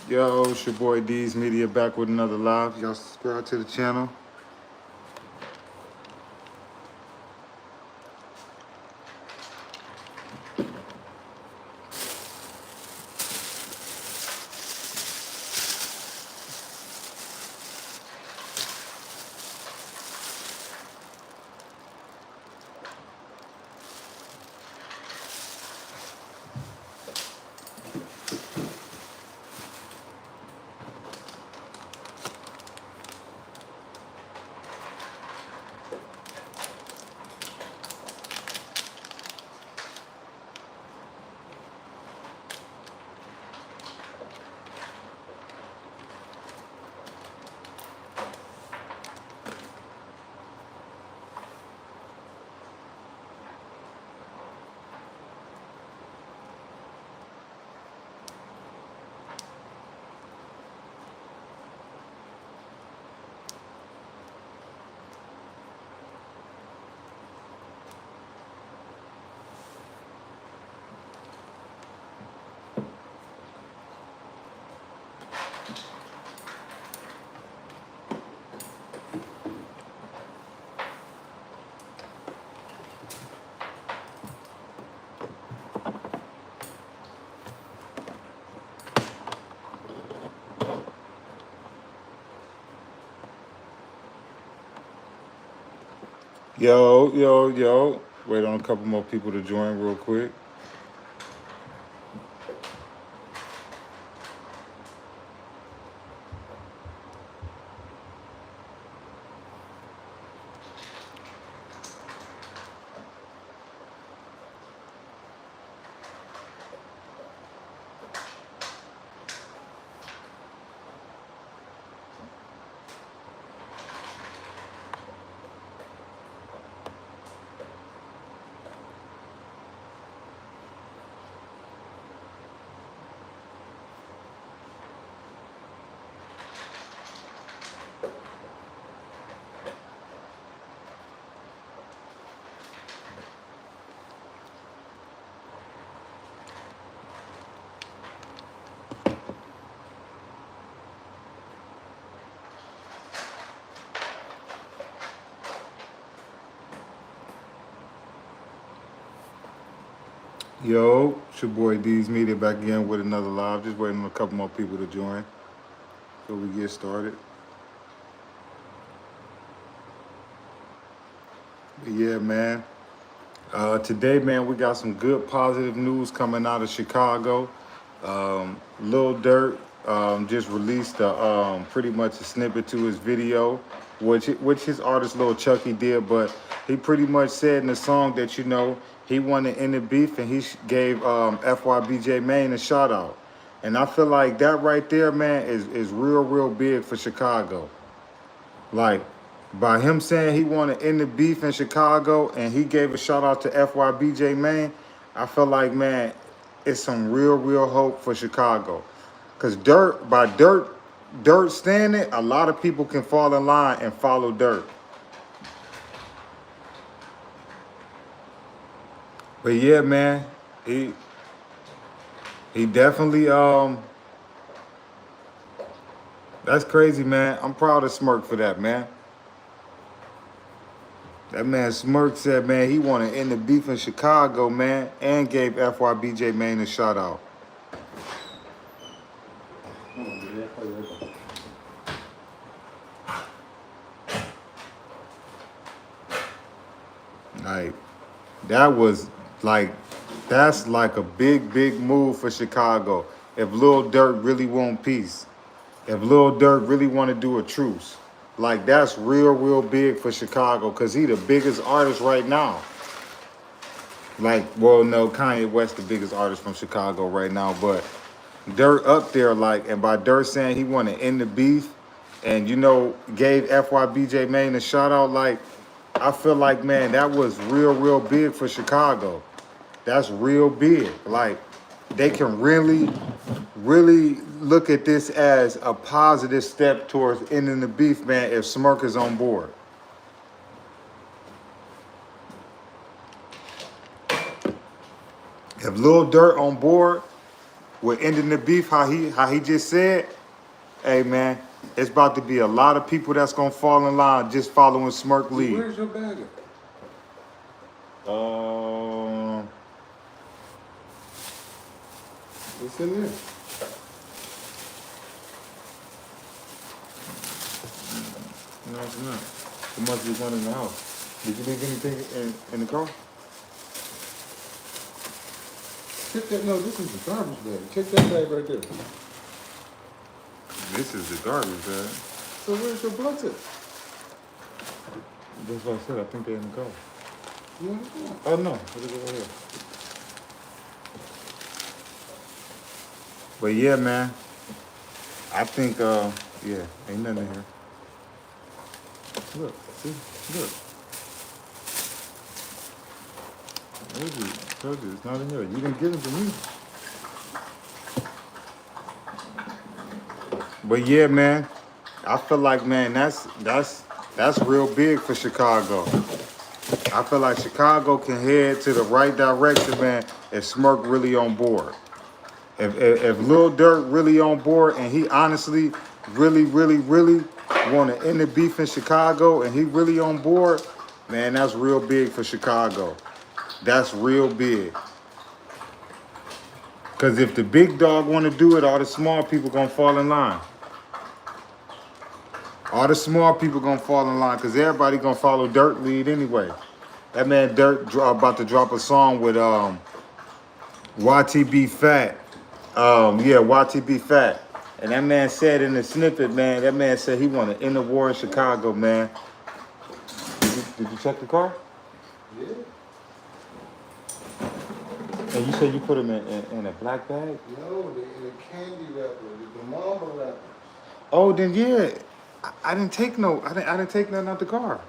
Yo, it's your boy D's Media back with another live. Y'all subscribe to the channel. Yo. Wait on a couple more people to join real quick. Yo, it's your boy D's Media back again with another live. Just waiting on a couple more people to join before we get started. But yeah, man. Today, man, we got some good positive news coming out of Chicago. Lil Dirk just released pretty much a snippet to his video, which his artist Lil Chucky did, but he pretty much said in the song that, you know, he wanted to end the beef and he gave FYB Maine a shout out. And I feel like that right there, man, is real big for Chicago. Like, by him saying he wanted to end the beef in Chicago and he gave a shout out to FYB Maine, I feel like, man, it's some real hope for Chicago. Cause Durk standing, a lot of people can fall in line and follow Durk. But yeah, man, he definitely that's crazy, man. I'm proud of Smirk for that, man. That man Smirk said, man, he wanted to end the beef in Chicago, man, and gave FYB Maine a shout out. Like, that's like a big move for Chicago. If Lil Dirk really want peace, if Lil Dirk really want to do a truce, like that's real big for Chicago, cause he the biggest artist right now. Like, well, no, Kanye West the biggest artist from Chicago right now, but Dirk up there, like, and by Dirk saying he want to end the beef, and you know, gave FYB Maine a shout out, like, I feel like, man, that was real big for Chicago. That's real big. Like, they can really look at this as a positive step towards ending the beef, man, if Smirk is on board. If Lil Durk on board, with ending the beef, how he just said, hey man, it's about to be a lot of people that's gonna fall in line just following Smirk lead. Where's your bag at? It's in there. No, it's not. There must be one in the house. Did you leave anything in the car? Check that. No, this is the garbage bag. Check that bag right there. This is the garbage bag. So where's your blunts at? That's what I said. I think they're in the car. No. Oh no, look at it right here. But yeah, man. I think yeah, ain't nothing in here. Look, see, look. Told you, it's not in here. You didn't give it to me. But yeah, man, I feel like, man, that's real big for Chicago. I feel like Chicago can head to the right direction, man, if Smirk really on board. If Lil Dirk really on board and he honestly really want to end the beef in Chicago and he really on board, man, that's real big for Chicago. That's real big. Because if the big dog want to do it, all the small people going to fall in line. All the small people going to fall in line because everybody going to follow Dirk lead anyway. That man Dirk about to drop a song with YTB Fat. YTB Fat. And that man said in the snippet, man, that man said he want to end the war in Chicago, man. Did you check the car? Yeah. And you said you put them in a black bag? No, they're in a candy wrapper, the mama wrapper. Oh, then yeah. I didn't take I didn't take nothing out the car.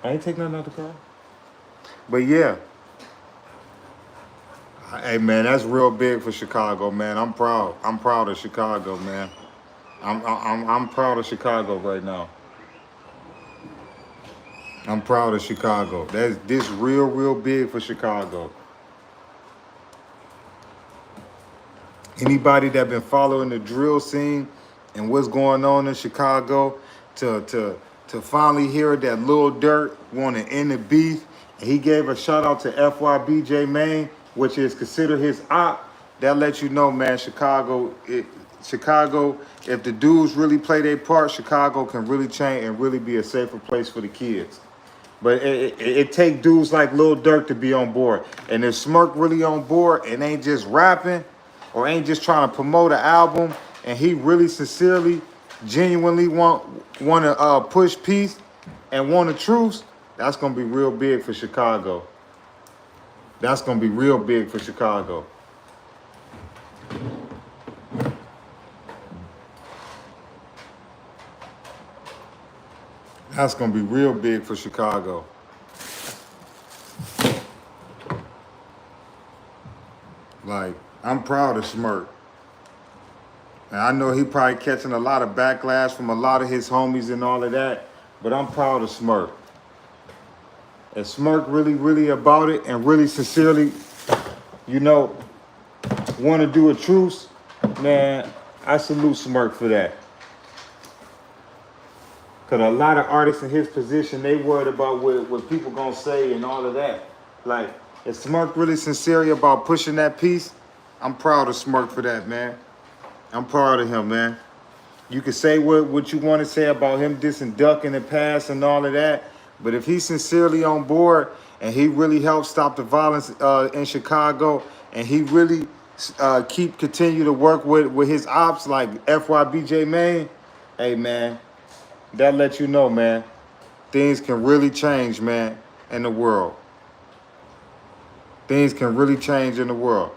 I ain't take nothing out the car. But yeah. Hey man, that's real big for Chicago, man. I'm proud. I'm proud of Chicago, man. I'm proud of Chicago right now. I'm proud of Chicago. This real big for Chicago. Anybody that been following the drill scene and what's going on in Chicago to finally hear that Lil Dirk want to end the beef, and he gave a shout out to FYB J Main, which is considered his op, that lets you know, man, Chicago, if the dudes really play their part, Chicago can really change and really be a safer place for the kids. But it take dudes like Lil Dirk to be on board. And if Smirk really on board and ain't just rapping or ain't just trying to promote an album, and he really sincerely, genuinely want to push peace and want a truce, that's going to be real big for Chicago. That's going to be real big for Chicago. That's going to be real big for Chicago. Like, I'm proud of Smirk. And I know he probably catching a lot of backlash from a lot of his homies and all of that, but I'm proud of Smirk. If Smirk really about it and really sincerely, want to do a truce, man, I salute Smirk for that. Because a lot of artists in his position, they worried about what people going to say and all of that. Like, if Smirk really sincere about pushing that piece, I'm proud of Smirk for that, man. I'm proud of him, man. You can say what you want to say about him dissing Duck in the past and all of that, but if he's sincerely on board and he really helped stop the violence in Chicago and he really continue to work with his ops like FYB J Main, hey, man, that lets you know, man, things can really change, man, in the world. Things can really change in the world.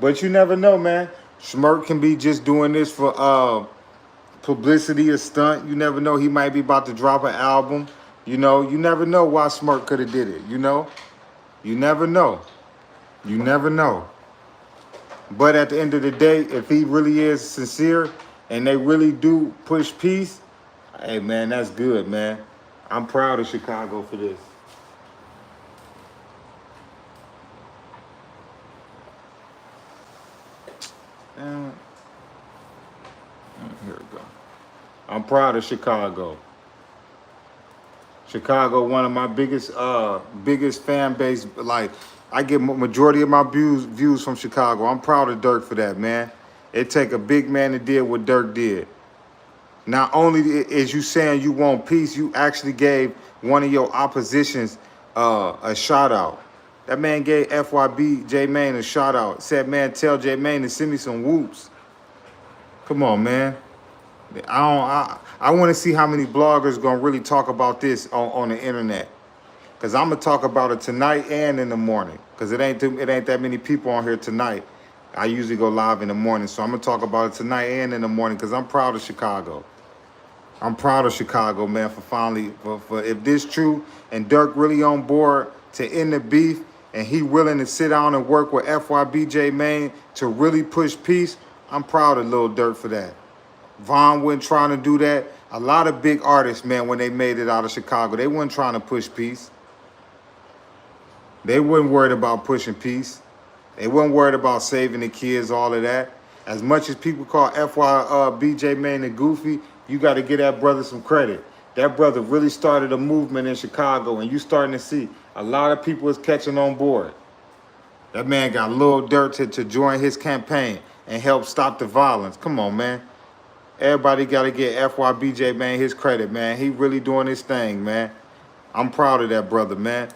But you never know, man. Smirk can be just doing this for publicity or stunt. You never know. He might be about to drop an album. You never know why Smirk could have did it, You never know. You never know. But at the end of the day, if he really is sincere and they really do push peace, hey, man, that's good, man. I'm proud of Chicago for this. And here we go. I'm proud of Chicago. Chicago, one of my biggest fan base. Like, I get majority of my views from Chicago. I'm proud of Durk for that, man. It take a big man to do what Durk did. Not only is you saying you want peace, you actually gave one of your oppositions a shout out. That man gave FYB J Mane a shout out. Said, man, tell J Mane to send me some whoops. Come on, man. I want to see how many bloggers gonna really talk about this on the internet. Cause I'm gonna talk about it tonight and in the morning. Cause it ain't that many people on here tonight. I usually go live in the morning, so I'm gonna talk about it tonight and in the morning. Cause I'm proud of Chicago. I'm proud of Chicago, man, for finally, for if this true and Durk really on board to end the beef and he willing to sit down and work with FYB J Mane to really push peace, I'm proud of Lil Dirk for that. Von wasn't trying to do that. A lot of big artists, man, when they made it out of Chicago, they weren't trying to push peace. They weren't worried about pushing peace. They weren't worried about saving the kids, all of that. As much as people call FYB J Mane the goofy, you got to give that brother some credit. That brother really started a movement in Chicago, and you starting to see a lot of people is catching on board. That man got Lil Dirk to join his campaign and help stop the violence. Come on, man. Everybody got to get FYB J Mane his credit, man. He really doing his thing, man. I'm proud of that brother, man.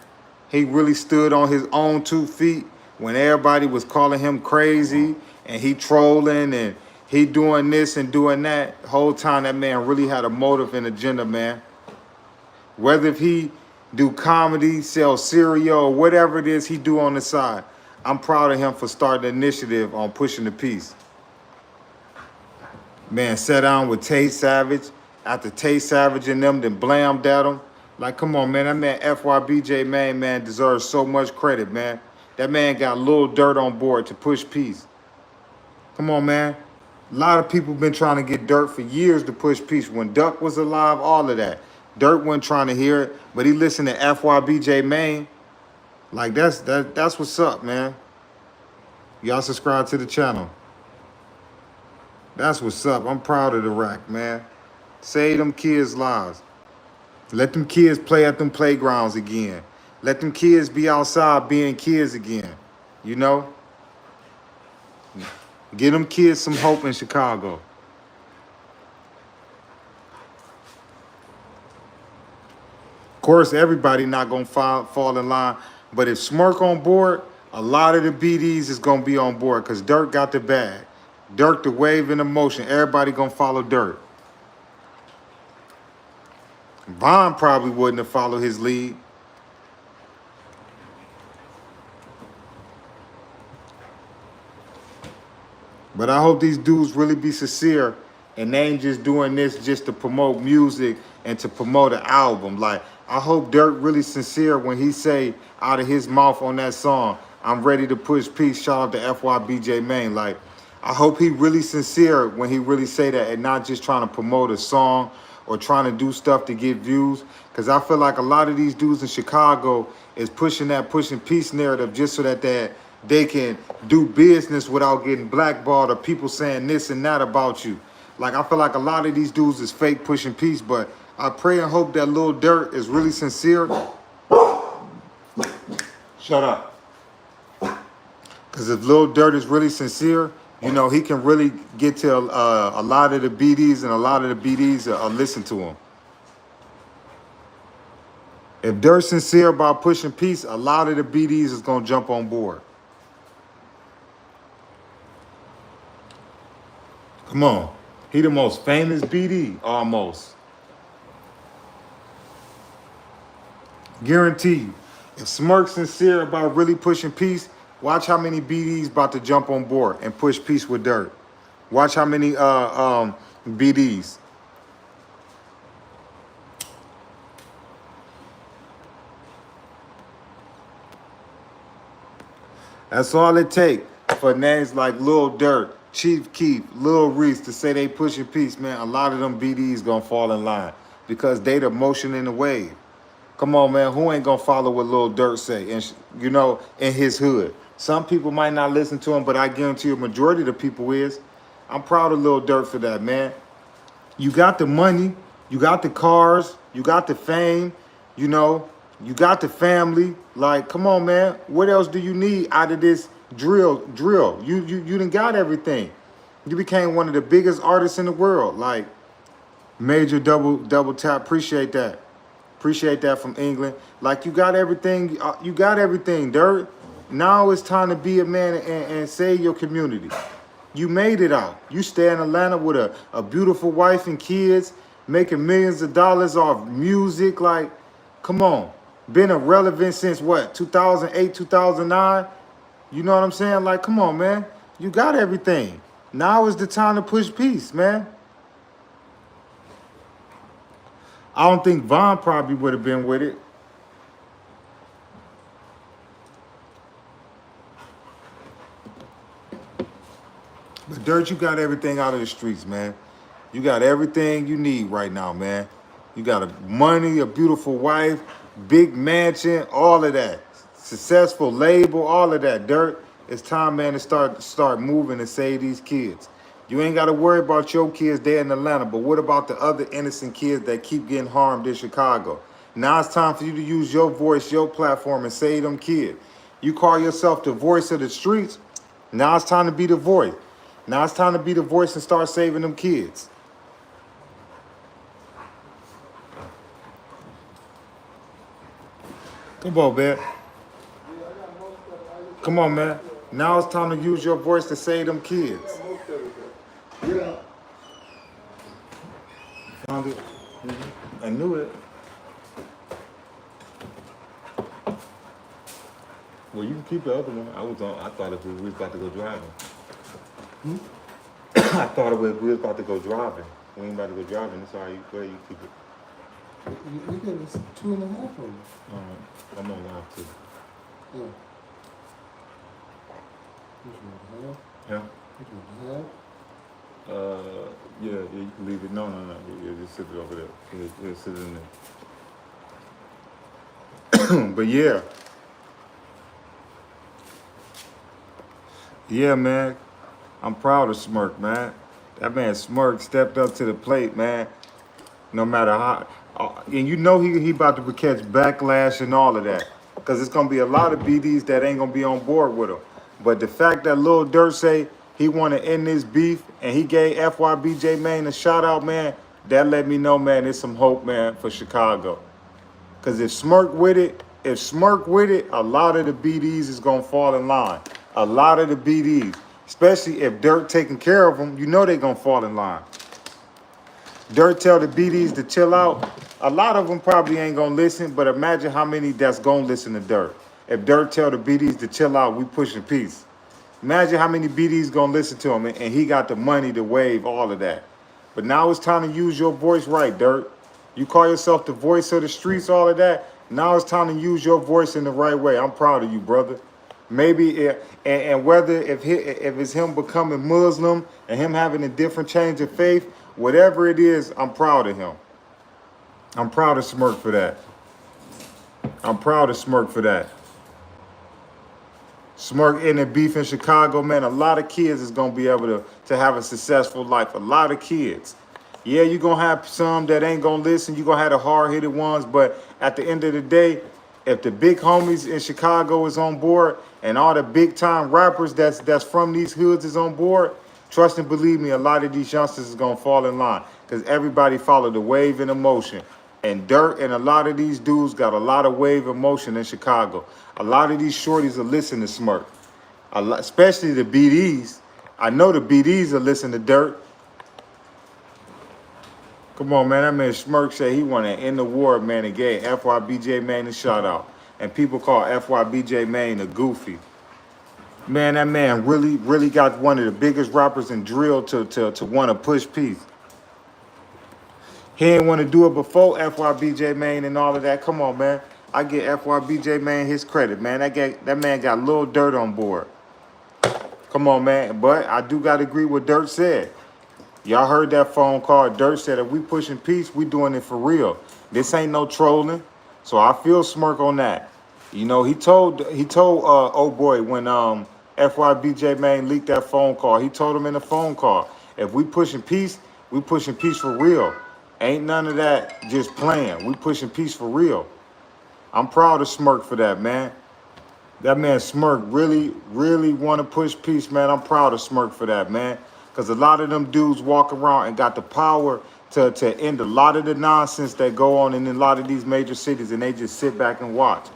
He really stood on his own 2 feet when everybody was calling him crazy and he trolling and he doing this and doing that. The whole time that man really had a motive and agenda, man. Whether if he do comedy, sell cereal, or whatever it is he do on the side, I'm proud of him for starting the initiative on pushing the peace. Man, sat down with Tay Savage. After Tay Savage and them, then blamed at him. Like, come on, man. That man FYB J Mane, man, deserves so much credit, man. That man got Lil Dirt on board to push peace. Come on, man. A lot of people been trying to get Durk for years to push peace. When Duck was alive, all of that. Durk wasn't trying to hear it, but he listened to FYB J Mane. Like, that's what's up, man. Y'all subscribe to the channel. That's what's up. I'm proud of the rack, man. Save them kids' lives. Let them kids play at them playgrounds again. Let them kids be outside being kids again. You know? Give them kids some hope in Chicago. Of course, everybody not going to fall in line. But if Smirk on board, a lot of the BDs is going to be on board because Durk got the bag. Durk the wave in the motion. Everybody going to follow Durk. Von probably wouldn't have followed his lead. But I hope these dudes really be sincere and they ain't just doing this just to promote music and to promote an album. Like, I hope Durk really sincere when he say out of his mouth on that song, I'm ready to push peace, shout out to FYB J Mane. Like, I hope he really sincere when he really say that and not just trying to promote a song or trying to do stuff to get views. Because I feel like a lot of these dudes in Chicago is pushing peace narrative just so that they can do business without getting blackballed or people saying this and that about you. Like, I feel like a lot of these dudes is fake pushing peace, but I pray and hope that Lil Dirk is really sincere. Shut up. Because if Lil Dirk is really sincere, you know, he can really get to a lot of the BDs, and a lot of the BDs listen to him. If Dirk's sincere about pushing peace, a lot of the BDs is going to jump on board. Come on. He the most famous BD, almost. Guarantee you. If Smirk's sincere about really pushing peace, watch how many BDs about to jump on board and push peace with Durk. Watch how many BDs. That's all it takes for names like Lil Dirk, Chief Keef, Lil Reese to say they pushing peace, man. A lot of them BDs gonna fall in line because they the motion in the wave. Come on, man. Who ain't gonna follow what Lil Dirk say? And you know, in his hood, Some people might not listen to him, but I guarantee you a majority of the people is. I'm proud of Lil Dirk for that, man. You got the money, you got the cars, you got the fame, you know, you got the family. Like, come on, man. What else do you need out of this drill? You done got everything. You became one of the biggest artists in the world. Like, major double tap. Appreciate that. Appreciate that from England. Like, you got everything. You got everything, Dirk. Now it's time to be a man and save your community. You made it out. You stay in Atlanta with a beautiful wife and kids, making millions of dollars off music. Like, come on. Been irrelevant since what, 2008, 2009? You know what I'm saying? Like, come on, man. You got everything. Now is the time to push peace, man. I don't think Von probably would have been with it. But Dirt, you got everything out of the streets, man. You got everything you need right now, man. You got money, a beautiful wife, big mansion, all of that. Successful label, all of that. Dirt, it's time, man, to start moving and save these kids. You ain't got to worry about your kids there in Atlanta, but what about the other innocent kids that keep getting harmed in Chicago? Now it's time for you to use your voice, your platform, and save them kids. You call yourself the voice of the streets. Now it's time to be the voice. Now it's time to be the voice and start saving them kids. Come on, man. Come on, man. Now it's time to use your voice to save them kids. Yeah. Found it. I knew it. Well, you can keep the other one. I thought we was about to go driving. I thought we was about to go driving. We ain't about to go driving. It's all right. Go ahead, you keep it. You get this 2.5 of them. All right. I'm on live too. Yeah. Which one to have? Yeah. Which one to have? Yeah, you can leave it. No. Yeah, just sit it over there. Yeah, sit it in there. But yeah. Yeah, man. I'm proud of Smirk, man. That man Smirk stepped up to the plate, man. No matter how, and you know he about to catch backlash and all of that, because it's gonna be a lot of BDs that ain't gonna be on board with him. But the fact that Lil Dirk say he want to end this beef and he gave FYB Maine a shout out, man, that let me know, man, there's some hope, man, for Chicago. Because if Smirk with it, a lot of the BDs is gonna fall in line. A lot of the BDs. Especially if Dirk taking care of them, you know they gonna fall in line. Dirk tell the BDs to chill out. A lot of them probably ain't gonna listen, but imagine how many that's gonna listen to Dirk. If Dirk tell the BDs to chill out, we pushing peace. Imagine how many BDs gonna listen to him, and he got the money to waive all of that. But now it's time to use your voice right, Dirk. You call yourself the voice of the streets, all of that. Now it's time to use your voice in the right way. I'm proud of you, brother. Maybe and whether if it's him becoming Muslim and him having a different change of faith, whatever it is, I'm proud of him. I'm proud of Smirk for that. I'm proud of Smirk for that. Smirk in the beef in Chicago, man, a lot of kids is gonna be able to have a successful life. A lot of kids. Yeah, you're gonna have some that ain't gonna listen. You're gonna have the hard-hitted ones, but at the end of the day, if the big homies in Chicago is on board and all the big time rappers that's from these hoods is on board, trust and believe me, a lot of these youngsters is gonna fall in line because everybody follow the wave and emotion. And Dirk and a lot of these dudes got a lot of wave emotion in Chicago. A lot of these shorties are listening to Smirk. Especially the BDs. I know the BDs are listening to Dirk. Come on, man. That man Smirk said he want to end the war, man, and gave FYB Maine a shout out. And people call FYB Maine a goofy. Man, that man really got one of the biggest rappers in drill to want to push peace. He ain't want to do it before FYB Maine and all of that. Come on, man. I give FYB Maine his credit, man. That man got Lil Dirk on board. Come on, man. But I do got to agree with Dirk said. Y'all heard that phone call. Dirk said if we pushing peace, we doing it for real. This ain't no trolling. So I feel Smirk on that. You know, he told oh boy when FYBJ man leaked that phone call. He told him in the phone call, if we pushing peace for real. Ain't none of that just playing. We pushing peace for real. I'm proud of Smirk for that, man. That man Smirk really want to push peace, man. I'm proud of Smirk for that, man. Because a lot of them dudes walk around and got the power to end a lot of the nonsense that go on in a lot of these major cities, and they just sit back and watch.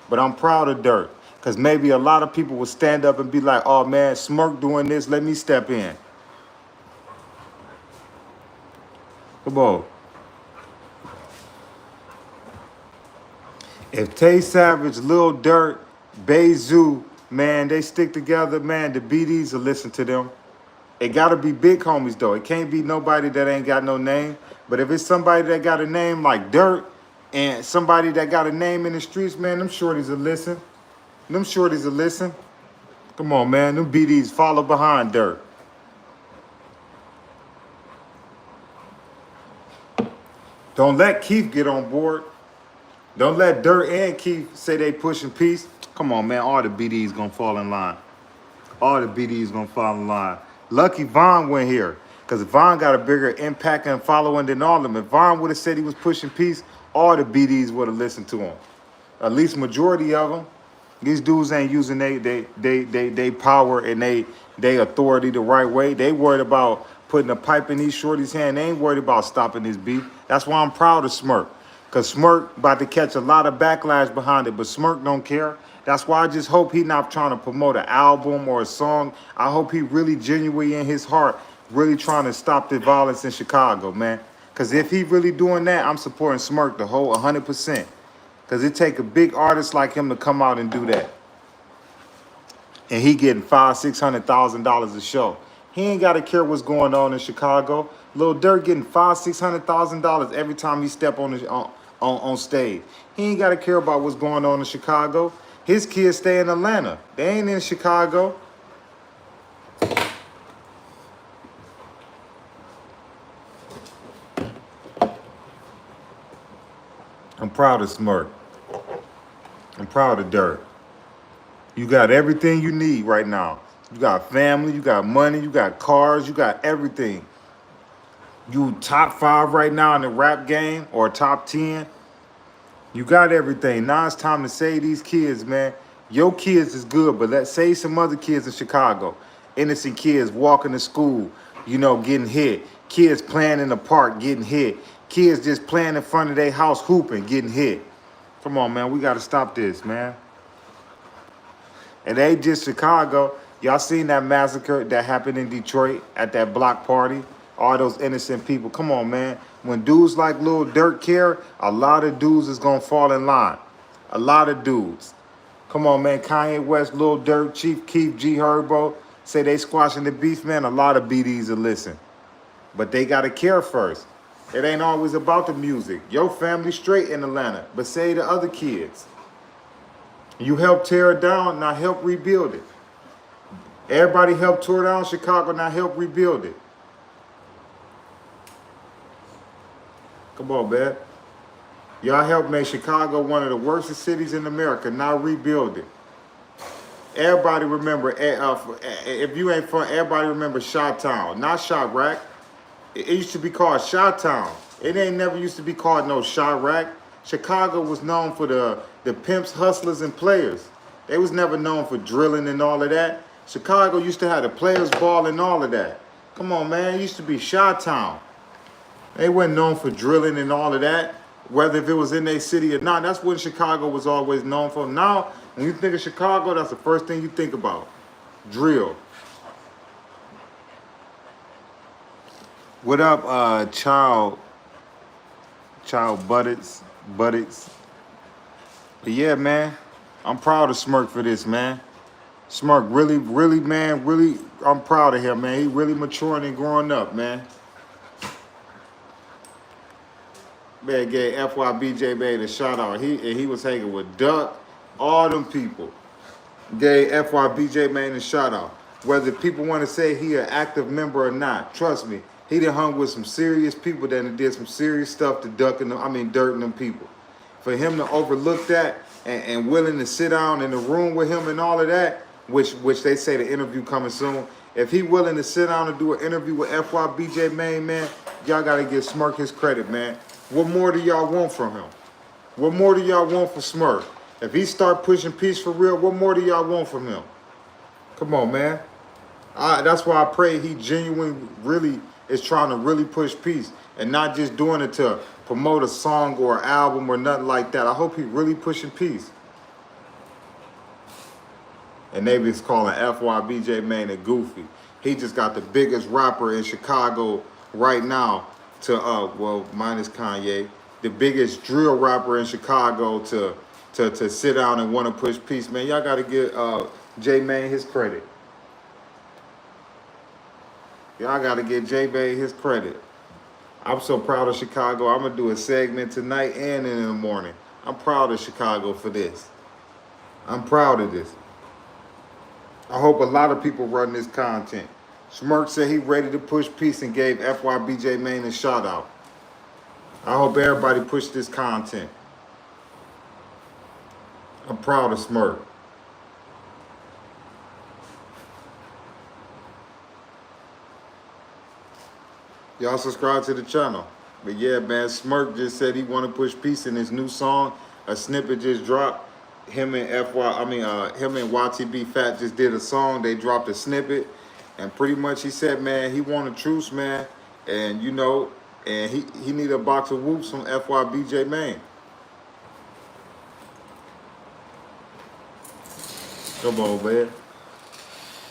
But I'm proud of Durk, because maybe a lot of people would stand up and be like, oh man, Smirk doing this, let me step in. Come on. If Tay Savage, Lil Dirk, Bayzoo, man, they stick together, man, the BDs will listen to them. It gotta be big homies though. It can't be nobody that ain't got no name. But if it's somebody that got a name like Durk and somebody that got a name in the streets, man, them shorties will listen. Them shorties will listen. Come on, man. Them BDs follow behind Durk. Don't let Keith get on board. Don't let Durk and Keith say they pushing peace. Come on, man. All the BDs gonna fall in line. All the BDs gonna fall in line. Lucky Vaughn went here, because Vaughn got a bigger impact and following than all of them. If Vaughn would have said he was pushing peace, all the BDs would have listened to him. At least majority of them. These dudes ain't using they power and they authority the right way. They worried about putting a pipe in these shorties' hand. They ain't worried about stopping this beef. That's why I'm proud of Smirk. Because Smirk about to catch a lot of backlash behind it, but Smirk don't care. That's why I just hope he not trying to promote an album or a song. I hope he really genuinely in his heart, really trying to stop the violence in Chicago, man. Because if he really doing that, I'm supporting Smirk the whole 100%. Because it take a big artist like him to come out and do that. And he getting $500,000-$600,000 a show. He ain't got to care what's going on in Chicago. Lil Dirk getting $500,000-$600,000 every time he step on stage. He ain't got to care about what's going on in Chicago. His kids stay in Atlanta. They ain't in Chicago. I'm proud of Smirk. I'm proud of Durk. You got everything you need right now. You got family, you got money, you got cars, you got everything. You top 5 right now in the rap game or top 10. You got everything. Now it's time to save these kids, man. Your kids is good, but let's save some other kids in Chicago. Innocent kids walking to school, you know, getting hit. Kids playing in the park, getting hit. Kids just playing in front of their house, hooping, getting hit. Come on, man. We got to stop this, man. It ain't just Chicago. Y'all seen that massacre that happened in Detroit at that block party? All those innocent people. Come on, man. When dudes like Lil Dirk care, a lot of dudes is going to fall in line. A lot of dudes. Come on, man. Kanye West, Lil Dirk, Chief Keef, G Herbo say they squashing the beef, man. A lot of BDs will listen. But they got to care first. It ain't always about the music. Your family straight in Atlanta, but say the other kids. You help tear it down, now help rebuild it. Everybody help tear down Chicago, now help rebuild it. Come on, man. Y'all help make Chicago one of the worst cities in America, now rebuild it. Everybody remember, if you ain't from, everybody remember Shoutout, not Chirac. It used to be called Shoutout. It ain't never used to be called no Chirac. Chicago was known for the pimps, hustlers, and players. They was never known for drilling and all of that. Chicago used to have the players ball and all of that. Come on, man. It used to be Chi-Town. They weren't known for drilling and all of that, whether if it was in their city or not. That's what Chicago was always known for. Now, when you think of Chicago, that's the first thing you think about. Drill. What up, Child Buttocks? But yeah, man, I'm proud of Smirk for this, man. Smirk really, man, I'm proud of him, man. He really maturing and growing up, man. Man, gave FYBJ man a shout out. He was hanging with Duck, all them people. Gave FYBJ man a shout out. Whether people want to say he an active member or not, trust me, he done hung with some serious people that did some serious stuff to Dirk and them people. For him to overlook that and willing to sit down in the room with him and all of that, which they say the interview coming soon. If he willing to sit down and do an interview with FYB Main, man, y'all gotta give Smirk his credit, man. What more do y'all want from him? What more do y'all want from Smirk? If he start pushing peace for real, what more do y'all want from him? Come on, man. That's why I pray he genuinely really is trying to really push peace and not just doing it to promote a song or an album or nothing like that. I hope he really pushing peace. And they was calling FYB Main a goofy. He just got the biggest rapper in Chicago right now to, well, minus Kanye, the biggest drill rapper in Chicago to sit down and want to push peace. Man, y'all got to give J Main his credit. Y'all got to give J Main his credit. I'm so proud of Chicago. I'm going to do a segment tonight and in the morning. I'm proud of Chicago for this. I'm proud of this. I hope a lot of people run this content. Smirk said he ready to push peace and gave FYB Main a shout out. I hope everybody push this content. I'm proud of Smirk. Y'all subscribe to the channel. But yeah, man, Smirk just said he want to push peace in his new song. A snippet just dropped. Him and YTB Fat just did a song. They dropped a snippet, and pretty much he said, man, he want a truce, man, and you know, and he need a box of whoops from FYB Main. Come on, man.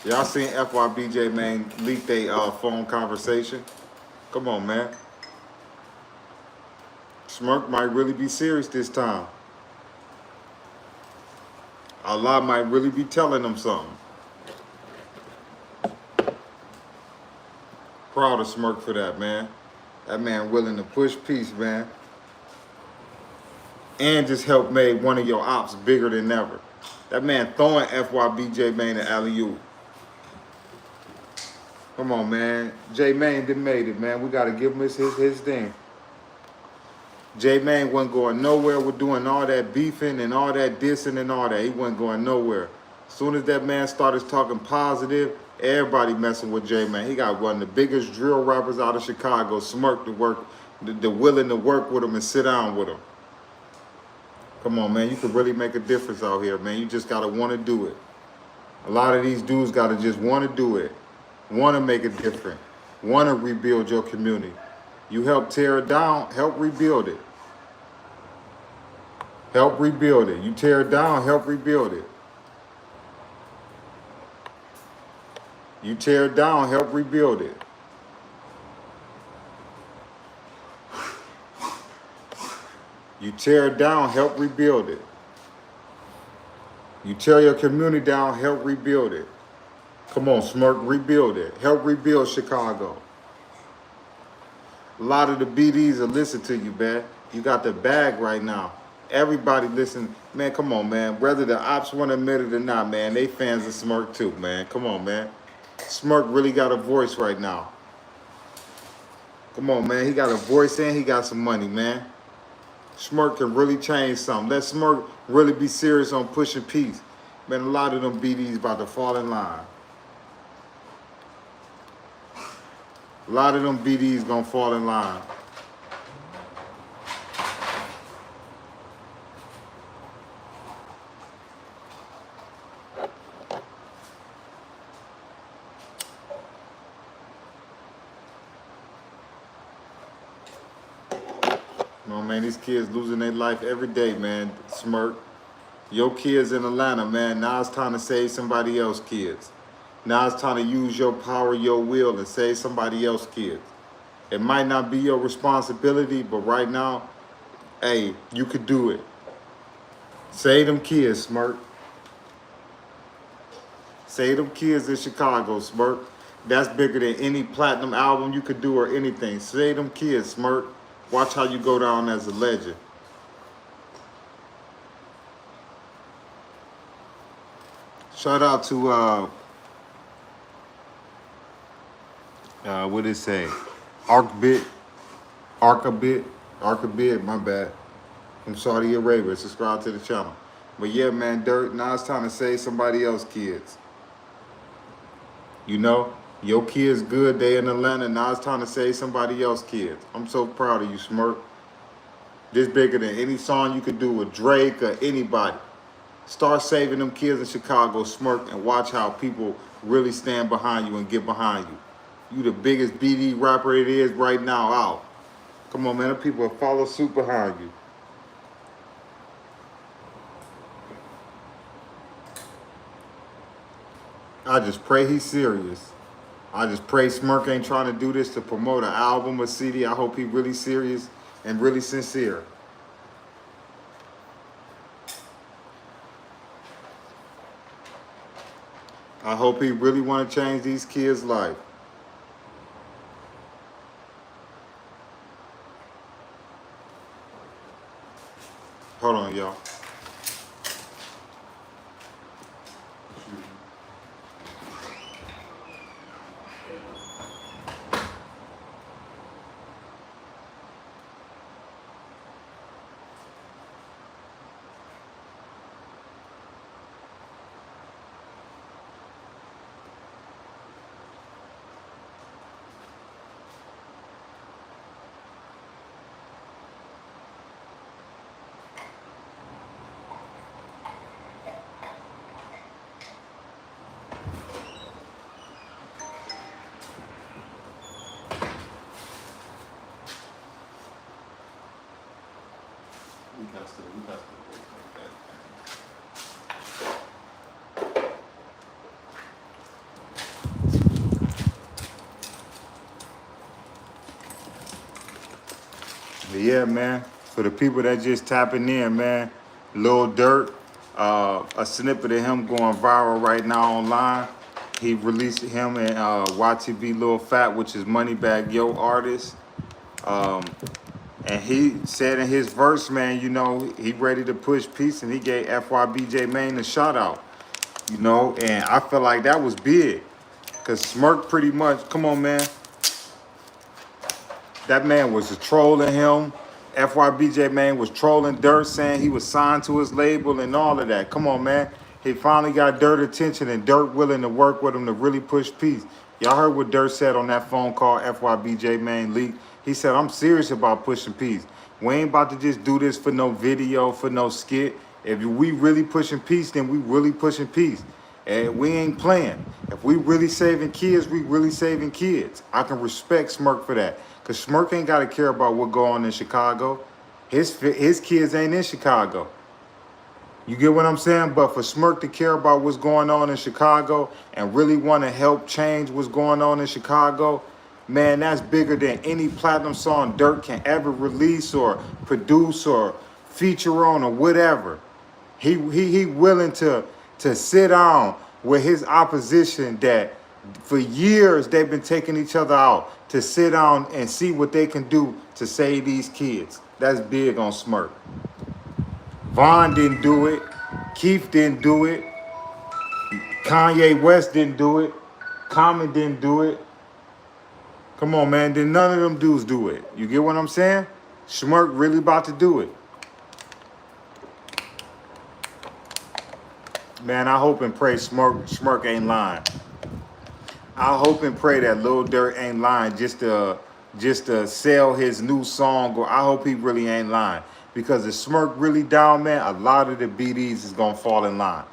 Y'all seen FYB Main leak their phone conversation? Come on, man. Smirk might really be serious this time. Allah might really be telling them something. Proud of Smirk for that, man. That man willing to push peace, man. And just help make one of your ops bigger than ever. That man throwing FYB Main to alley-oop. Come on, man. J Main done made it, man. We got to give him his thing. J Main wasn't going nowhere with doing all that beefing and all that dissing and all that. He wasn't going nowhere. As soon as that man started talking positive, everybody messing with J Main. He got one of the biggest drill rappers out of Chicago, Smirk, to work, the willing to work with him and sit down with him. Come on, man. You can really make a difference out here, man. You just got to want to do it. A lot of these dudes got to just want to do it. Want to make a difference. Want to rebuild your community. You help tear it down, help rebuild it. Help rebuild it. You tear it down, help rebuild it. You tear it down, help rebuild it. You tear it down, help rebuild it. You tear your community down, help rebuild it. Come on, Smirk, rebuild it. Help rebuild Chicago. A lot of the BDs will listen to you, man. You got the bag right now. Everybody listen. Man, come on, man. Whether the ops want to admit it or not, man, they fans of Smirk too, man. Come on, man. Smirk really got a voice right now. Come on, man. He got a voice and he got some money, man. Smirk can really change something. Let Smirk really be serious on pushing peace. Man, a lot of them BDs about to fall in line. A lot of them BDs gonna fall in line. You know, man, these kids losing their life every day, man. Smirk. Your kids in Atlanta, man. Now it's time to save somebody else's kids. Now it's time to use your power, your will, and save somebody else's kids. It might not be your responsibility, but right now, hey, you could do it. Save them kids, Smirk. Save them kids in Chicago, Smirk. That's bigger than any platinum album you could do or anything. Save them kids, Smirk. Watch how you go down as a legend. Shout out to what did it say? Arcabit, my bad. From Saudi Arabia. Subscribe to the channel. But yeah, man, Dirk, now it's time to save somebody else's kids. You know, your kids good, they in Atlanta, now it's time to save somebody else's kids. I'm so proud of you, Smirk. This bigger than any song you could do with Drake or anybody. Start saving them kids in Chicago, Smirk, and watch how people really stand behind you and get behind you. You the biggest BD rapper it is right now out. Come on, man, the people will follow suit behind you. I just pray he's serious. I just pray Smirk ain't trying to do this to promote an album or CD. I hope he really serious and really sincere. I hope he really want to change these kids' life. Hold on, y'all. We got to But yeah, man, for the people that just tapping in, man, Lil Dirk, a snippet of him going viral right now online. He released him and YTB Lil Fat, which is Moneybag Yo artist. And he said in his verse, man, you know, he ready to push peace, and he gave FYB Main a shout out, you know, and I feel like that was big. Cause Smirk pretty much, come on, man. That man was trolling him. FYB Main was trolling Durk, saying he was signed to his label and all of that. Come on, man. He finally got Durk attention, and Durk willing to work with him to really push peace. Y'all heard what Durk said on that phone call FYB Main leaked. He said, I'm serious about pushing peace. We ain't about to just do this for no video, for no skit. If we really pushing peace, then we really pushing peace. And we ain't playing. If we really saving kids, we really saving kids. I can respect Smirk for that. Because Smirk ain't got to care about what go on in Chicago. His kids ain't in Chicago. You get what I'm saying? But for Smirk to care about what's going on in Chicago and really want to help change what's going on in Chicago, man, that's bigger than any platinum song Durk can ever release or produce or feature on or whatever. He willing to sit down with his opposition that for years they've been taking each other out, to sit down and see what they can do to save these kids. That's big on Smirk. Vaughn didn't do it. Keith didn't do it. Kanye West didn't do it. Common didn't do it. Come on, man. Then none of them dudes do it. You get what I'm saying? Smirk really about to do it. Man, I hope and pray Smirk ain't lying. I hope and pray that Lil Dirk ain't lying just to sell his new song, or I hope he really ain't lying. Because if Smirk really down, man, a lot of the BDs is gonna fall in line.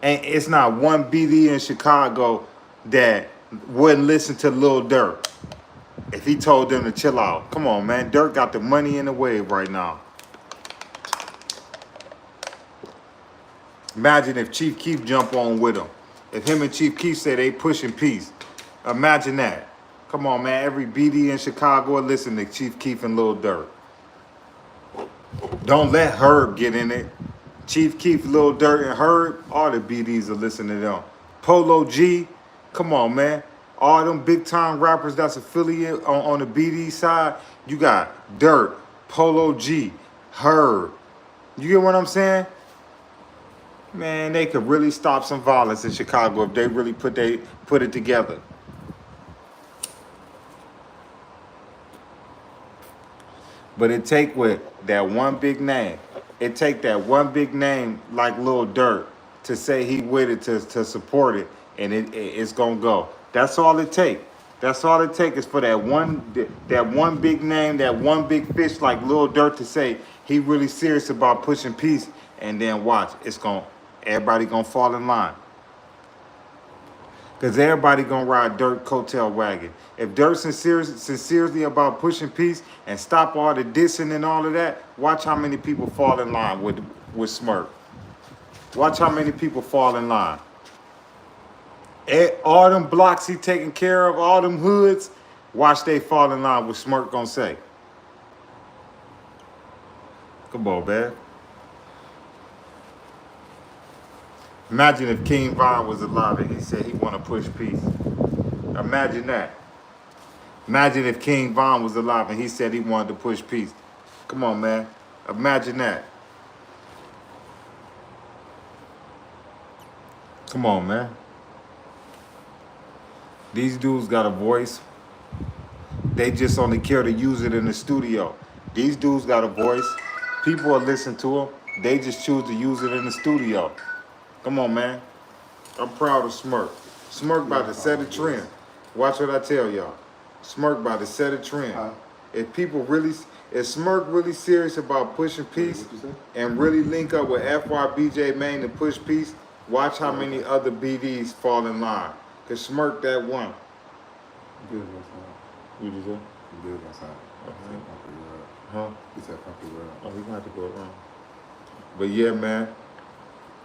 And it's not one BD in Chicago that wouldn't listen to Lil Dirk if he told them to chill out. Come on, man. Dirk got the money in the wave right now. Imagine if Chief Keef jump on with him. If him and Chief Keef say they pushing peace. Imagine that. Come on, man. Every BD in Chicago will listen to Chief Keef and Lil Durk. Don't let Herb get in it. Chief Keef, Lil Durk, and Herb, all the BDs are listening to them. Polo G, come on, man. All them big time rappers that's affiliate on the BD side, you got Durk, Polo G, Herb. You get what I'm saying? Man, they could really stop some violence in Chicago if they really put it together. But it take with that one big name. It take that one big name like Lil Dirk to say he with it to support it, and it's gonna go. That's all it take. That's all it take is for that one big name, that one big fish like Lil Dirk to say he really serious about pushing peace, and then watch, everybody gonna fall in line. Because everybody gonna ride Dirk coattail wagon. If Dirk's sincerely about pushing peace and stop all the dissing and all of that, watch how many people fall in line with Smirk. Watch how many people fall in line. All them blocks he taking care of, all them hoods, watch they fall in line with Smirk gonna say. Come on, man. Imagine if King Von was alive and he said he want to push peace. Imagine that. Imagine if King Von was alive and he said he wanted to push peace. Come on, man. Imagine that. Come on, man. These dudes got a voice. They just only care to use it in the studio. These dudes got a voice. People will listen to them. They just choose to use it in the studio. Come on, man. I'm proud of Smirk. Smirk about to set a trend. Watch what I tell y'all. Smirk about to set a trend. If Smirk really serious about pushing peace and really link up with FYBJ Main to push peace, watch how many other BDs fall in line. Cause Smirk that one. Good outside. What you say? Good outside. Huh? It's that country world. Oh, we gonna have to go around. But yeah, man.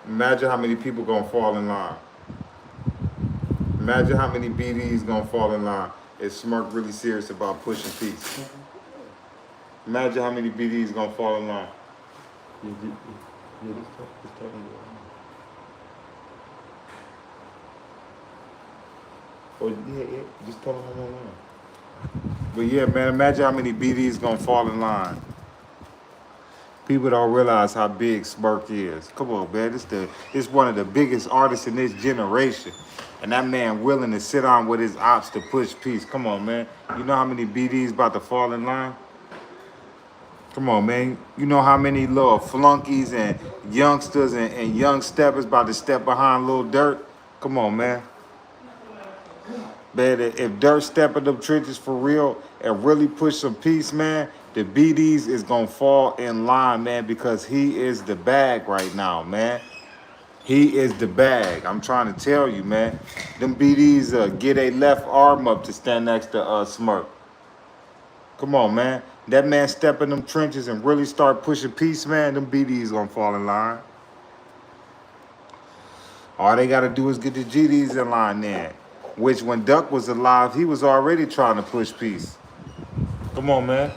Imagine how many people gonna fall in line. Imagine how many BDs gonna fall in line if Smirk really serious about pushing peace. Imagine how many BDs gonna fall in line. Yeah, just talking Oh yeah, just tell them I'm on line. But yeah, man, imagine how many BDs gonna fall in line. People don't realize how big Smirk is. Come on, man. It's one of the biggest artists in this generation. And that man willing to sit on with his ops to push peace. Come on, man. You know how many BDs about to fall in line? Come on, man. You know how many little flunkies and youngsters and young steppers about to step behind Lil Dirk? Come on, man. Man, if Dirk step in them trenches for real and really push some peace, man, the BDs is gonna fall in line, man, because he is the bag right now, man. He is the bag. I'm trying to tell you, man. Them BDs get a left arm up to stand next to Smirk. Come on, man. That man step in them trenches and really start pushing peace, man, them BDs gonna fall in line. All they gotta do is get the GDs in line then. Which when Duck was alive, he was already trying to push peace. Come on, man.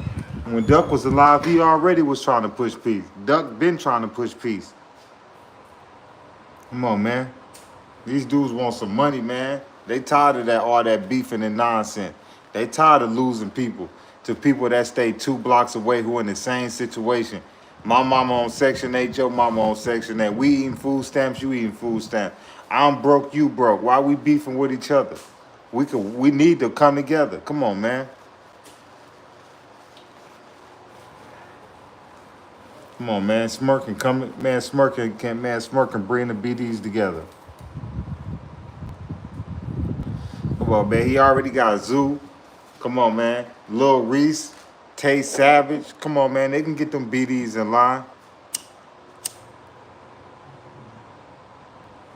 When Duck was alive, he already was trying to push peace. Duck been trying to push peace. Come on, man. These dudes want some money, man. They tired of all that beefing and nonsense. They tired of losing people to people that stay 2 blocks away who in the same situation. My mama on Section 8, your mama on Section 8. We eating food stamps, you eating food stamps. I'm broke, you broke. Why we beefing with each other? We need to come together. Come on, man. Come on, man. Smirk can come, man. Smirk can bring the BDs together. Come on, man. He already got Zoo. Come on, man. Lil Reese, Tay Savage. Come on, man. They can get them BDs in line.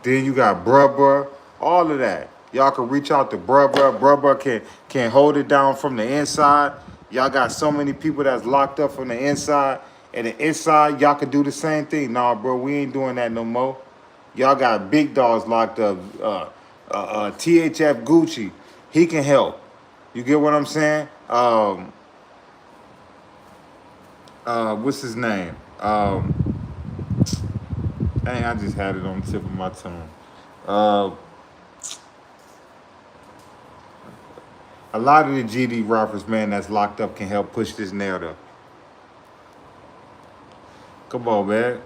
Then you got Bruh, all of that. Y'all can reach out to Bruh. Bruh can hold it down from the inside. Y'all got so many people that's locked up from the inside. And the inside, y'all can do the same thing. Nah, bro, we ain't doing that no more. Y'all got big dogs locked up. THF Gucci, he can help. You get what I'm saying? What's his name? Dang, I just had it on the tip of my tongue. A lot of the GD rappers, man, that's locked up can help push this narrative. Come on, man.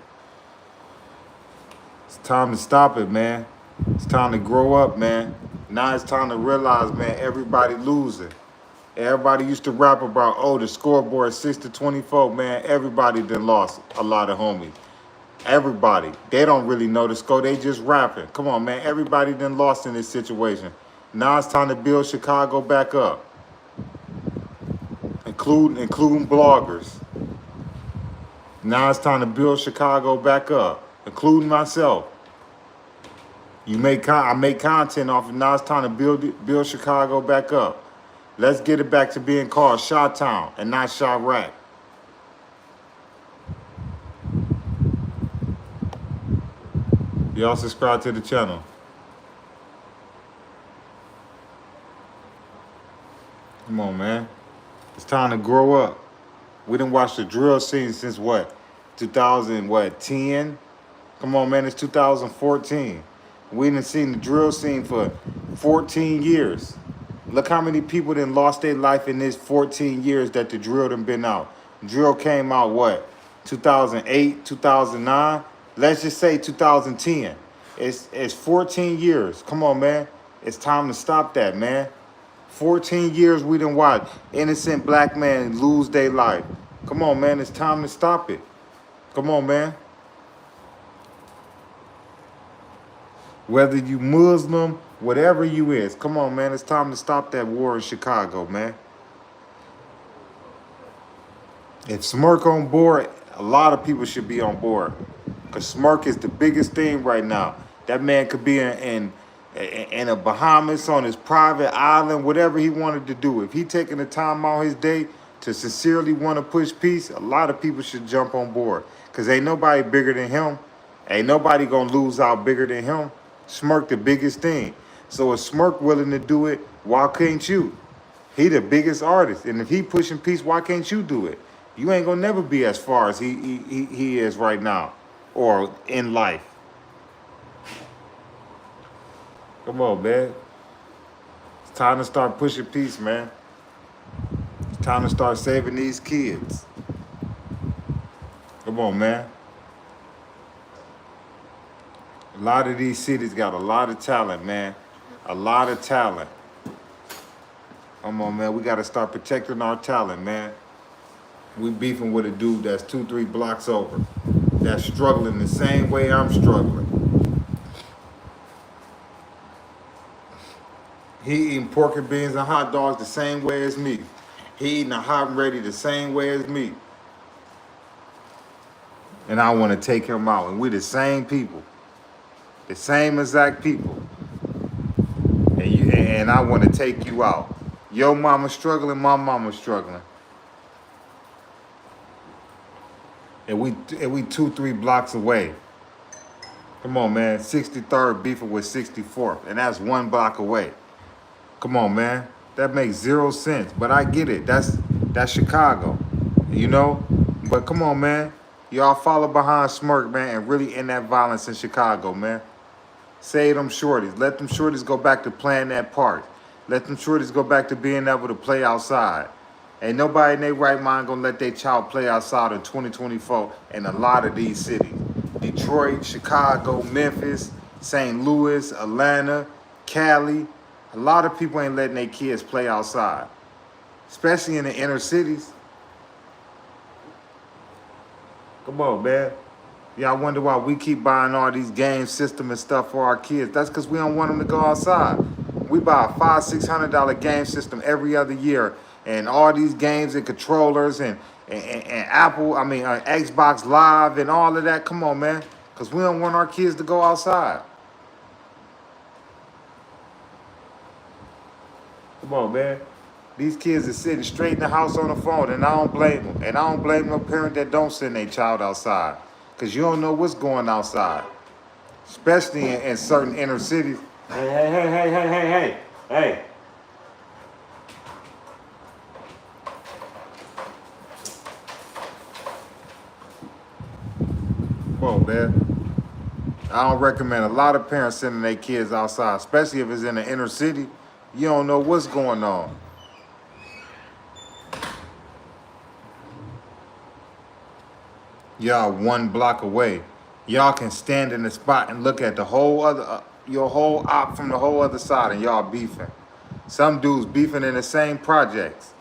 It's time to stop it, man. It's time to grow up, man. Now it's time to realize, man, everybody losing. Everybody used to rap about, oh, the scoreboard 6-24. Man, everybody done lost a lot of homies. Everybody. They don't really know the score. They just rapping. Come on, man. Everybody done lost in this situation. Now it's time to build Chicago back up, including bloggers. Now it's time to build Chicago back up, including myself. I make content off it. Now it's time to build Chicago back up. Let's get it back to being called Shoutout and not Chirac. Y'all subscribe to the channel. Come on, man. It's time to grow up. We done watched the drill scene since what? 2010? Come on, man, it's 2014. We done seen the drill scene for 14 years. Look how many people done lost their life in this 14 years that the drill done been out. Drill came out what? 2008, 2009? Let's just say 2010. It's 14 years. Come on, man. It's time to stop that, man. 14 years we done watched innocent black men lose their life. Come on, man. It's time to stop it. Come on, man. Whether you Muslim, whatever you is, come on, man. It's time to stop that war in Chicago, man. If Smirk on board, a lot of people should be on board. Because Smirk is the biggest thing right now. That man could be in the Bahamas on his private island, whatever he wanted to do. If he taking the time out his day to sincerely want to push peace, a lot of people should jump on board. Because ain't nobody bigger than him. Ain't nobody going to lose out bigger than him. Smirk the biggest thing. So if Smirk willing to do it, why can't you? He the biggest artist. And if he pushing peace, why can't you do it? You ain't going to never be as far as he is right now or in life. Come on, man. It's time to start pushing peace, man. It's time to start saving these kids. Come on, man. A lot of these cities got a lot of talent, man. A lot of talent. Come on, man. We got to start protecting our talent, man. We beefing with a dude that's 2-3 blocks over. That's struggling the same way I'm struggling. He eating pork and beans and hot dogs the same way as me. He eating a hot and ready the same way as me. And I want to take him out. And we the same people. The same exact people. And I want to take you out. Your mama struggling, my mama struggling. And we 2-3 blocks away. Come on, man. 63rd beefing with 64th. And that's 1 block away. Come on, man. That makes 0 sense. But I get it. That's Chicago. You know? But come on, man. Y'all follow behind Smirk, man, and really end that violence in Chicago, man. Save them shorties. Let them shorties go back to playing that part. Let them shorties go back to being able to play outside. Ain't nobody in their right mind gonna let their child play outside in 2024 in a lot of these cities. Detroit, Chicago, Memphis, St. Louis, Atlanta, Cali. A lot of people ain't letting their kids play outside, especially in the inner cities. Come on, man. Y'all wonder why we keep buying all these game system and stuff for our kids. That's because we don't want them to go outside. We buy a $500-600 game system every other year, and all these games and controllers and Xbox Live and all of that. Come on, man, because we don't want our kids to go outside. Come on, man. These kids are sitting straight in the house on the phone, and I don't blame them. And I don't blame no parent that don't send their child outside, because you don't know what's going outside, especially in certain inner cities. Hey. Come on, man. I don't recommend a lot of parents sending their kids outside, especially if it's in the inner city. You don't know what's going on. Y'all 1 block away. Y'all can stand in the spot and look at the whole other, your whole op from the whole other side, and y'all beefing. Some dudes beefing in the same projects.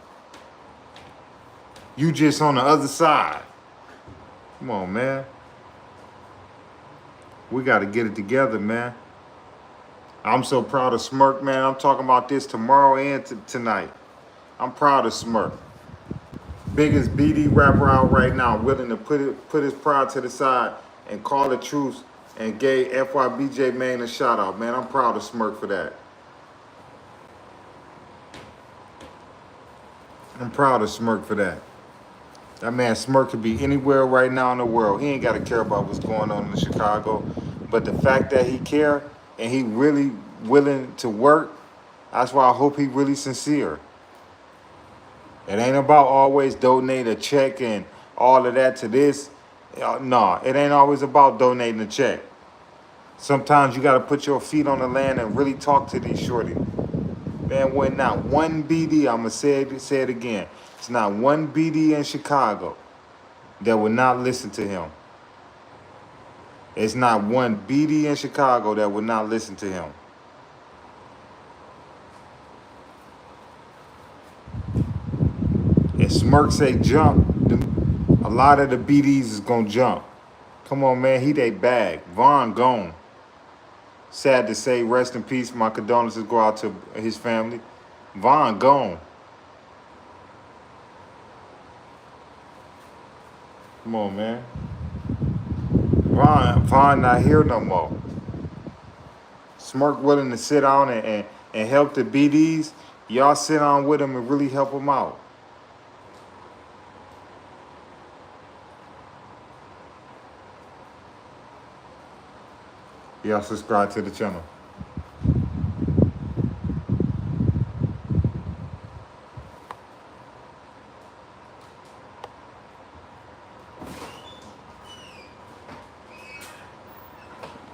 You just on the other side. Come on, man. We got to get it together, man. I'm so proud of Smirk, man. I'm talking about this tomorrow and tonight. I'm proud of Smirk. Biggest BD rapper out right now, willing to put his pride to the side and call the truth and gave FYBJ man a shout out, man. I'm proud of Smirk for that. I'm proud of Smirk for that. That man Smirk could be anywhere right now in the world. He ain't got to care about what's going on in Chicago. But the fact that he care and he really willing to work, that's why I hope he really sincere. It ain't about always donate a check and all of that to this. No, it ain't always about donating a check. Sometimes you got to put your feet on the land and really talk to these shorty. Man, when not one BD, I'm going to say it again. It's not one BD in Chicago that would not listen to him. It's not one BD in Chicago that would not listen to him. If Smirk say jump, a lot of the BDs is going to jump. Come on, man. He they bag. Von gone. Sad to say, rest in peace. My condolences go out to his family. Von gone. Come on, man. Von not here no more. Smirk willing to sit down and help the BDs. Y'all sit down with him and really help him out. Y'all subscribe to the channel.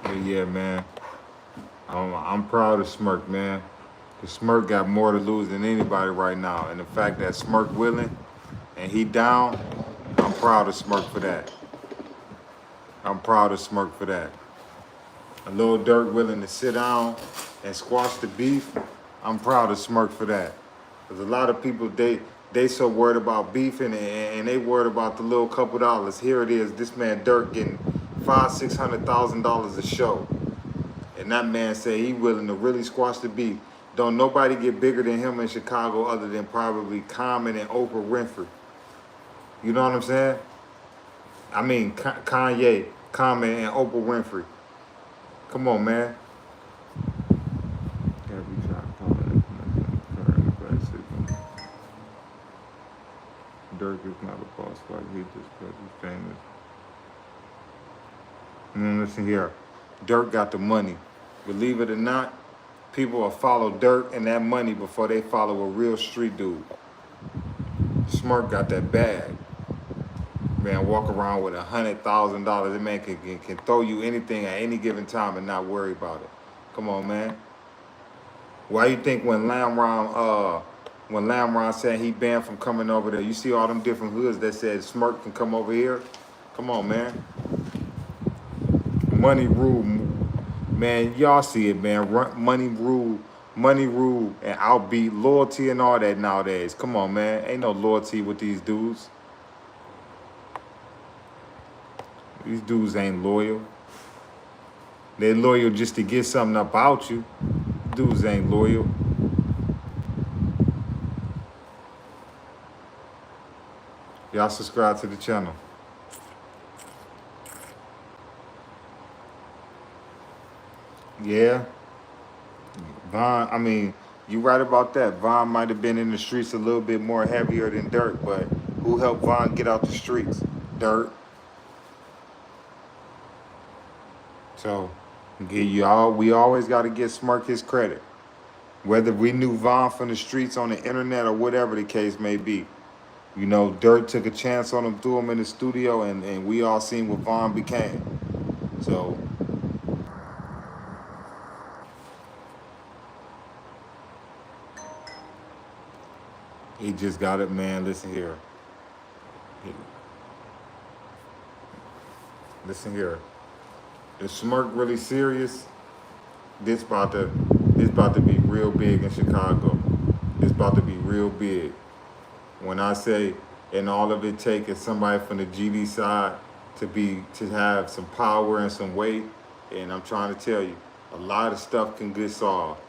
But yeah, man. I'm proud of Smirk, man. The Smirk got more to lose than anybody right now. And the fact that Smirk willing and he down, I'm proud of Smirk for that. I'm proud of Smirk for that. A Lil Dirk willing to sit down and squash the beef, I'm proud of Smirk for that. Because a lot of people, they so worried about beefing and they worried about the little couple dollars. Here it is, this man Durk getting $500,000-$600,000 a show. And that man said he willing to really squash the beef. Don't nobody get bigger than him in Chicago other than probably Common and Oprah Winfrey. You know what I'm saying? I mean, Kanye, Common, and Oprah Winfrey. Come on, man. Durk is not a boss fight. He just because he's famous. Listen here. Durk got the money. Believe it or not, people will follow Durk and that money before they follow a real street dude. Smirk got that bag. Man, walk around with $100,000. That man can throw you anything at any given time and not worry about it. Come on, man. Why you think when Lamron said he banned from coming over there, you see all them different hoods that said Smirk can come over here? Come on, man. Money rule, man. Y'all see it, man. Money rule, and outbeat loyalty and all that nowadays. Come on, man. Ain't no loyalty with these dudes. These dudes ain't loyal. They're loyal just to get something about you. Dudes ain't loyal. Y'all subscribe to the channel. Yeah. Von, I mean, you right about that. Von might have been in the streets a little bit more heavier than Durk, but who helped Von get out the streets? Durk. So, we always got to give Smirk his credit. Whether we knew Von from the streets on the internet or whatever the case may be. You know, Durk took a chance on him, threw him in the studio, and we all seen what Von became. So, he just got it, man. Listen here. Listen here. Is Smirk really serious? This about to be real big in Chicago. It's about to be real big. When I say, and all of it take is somebody from the GD side to have some power and some weight, and I'm trying to tell you, a lot of stuff can get solved.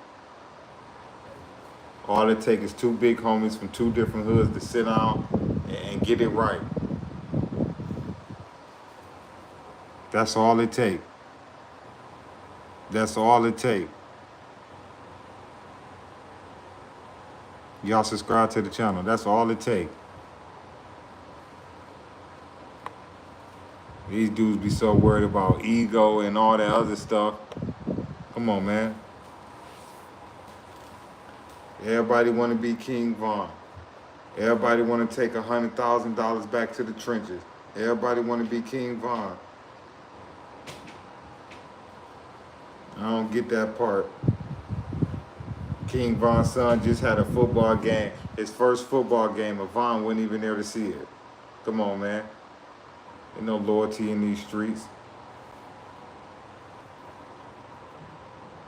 All it takes is two big homies from two different hoods to sit down and get it right. That's all it takes. That's all it takes. Y'all subscribe to the channel. That's all it takes. These dudes be so worried about ego and all that other stuff. Come on, man. Everybody want to be King Von. Everybody want to take $100,000 back to the trenches. Everybody want to be King Von. I don't get that part. King Von's son just had a football game, his first football game, and Von wasn't even there to see it. Come on, man. Ain't no loyalty in these streets.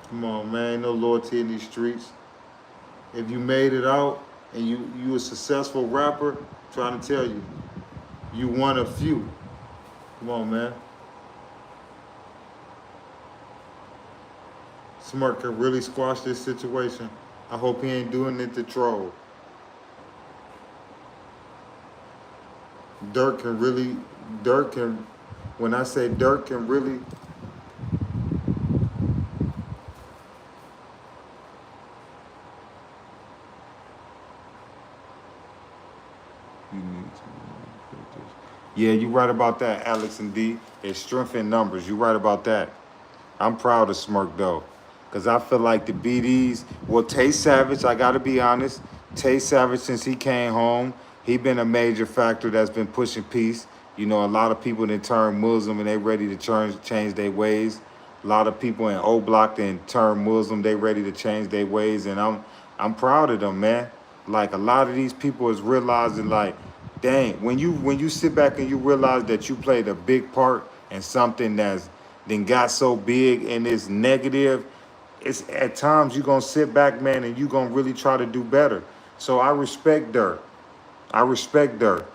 Come on, man. Ain't no loyalty in these streets. If you made it out and you a successful rapper, I'm trying to tell you, you one of few. Come on, man. Smart can really squash this situation. I hope he ain't doing it to troll. Durk can, when I say Durk can really, yeah, you right about that, Alex and D. It's strength in numbers. You right about that. I'm proud of Smirk though, because I feel like the BDs, well, Tay Savage, I gotta be honest, Tay Savage, since he came home, he been a major factor that's been pushing peace. You know, a lot of people that turn Muslim and they ready to change their ways. A lot of people in O Block that turn Muslim, they ready to change their ways, and I'm proud of them, man. Like, a lot of these people is realizing, like, dang, when you sit back and you realize that you played a big part in something that's then got so big and it's negative, it's at times you're gonna sit back, man, and you're gonna really try to do better. So I respect Durk. I respect Durk.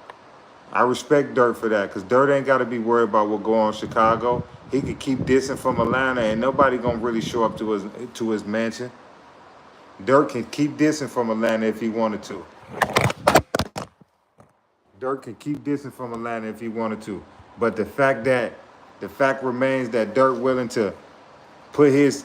I respect Durk for that, because Durk ain't gotta be worried about what go on in Chicago. He could keep dissing from Atlanta and nobody gonna really show up to his mansion. Durk can keep dissing from Atlanta if he wanted to. Durk can keep dissing from Atlanta if he wanted to. But the fact remains that Durk willing to put his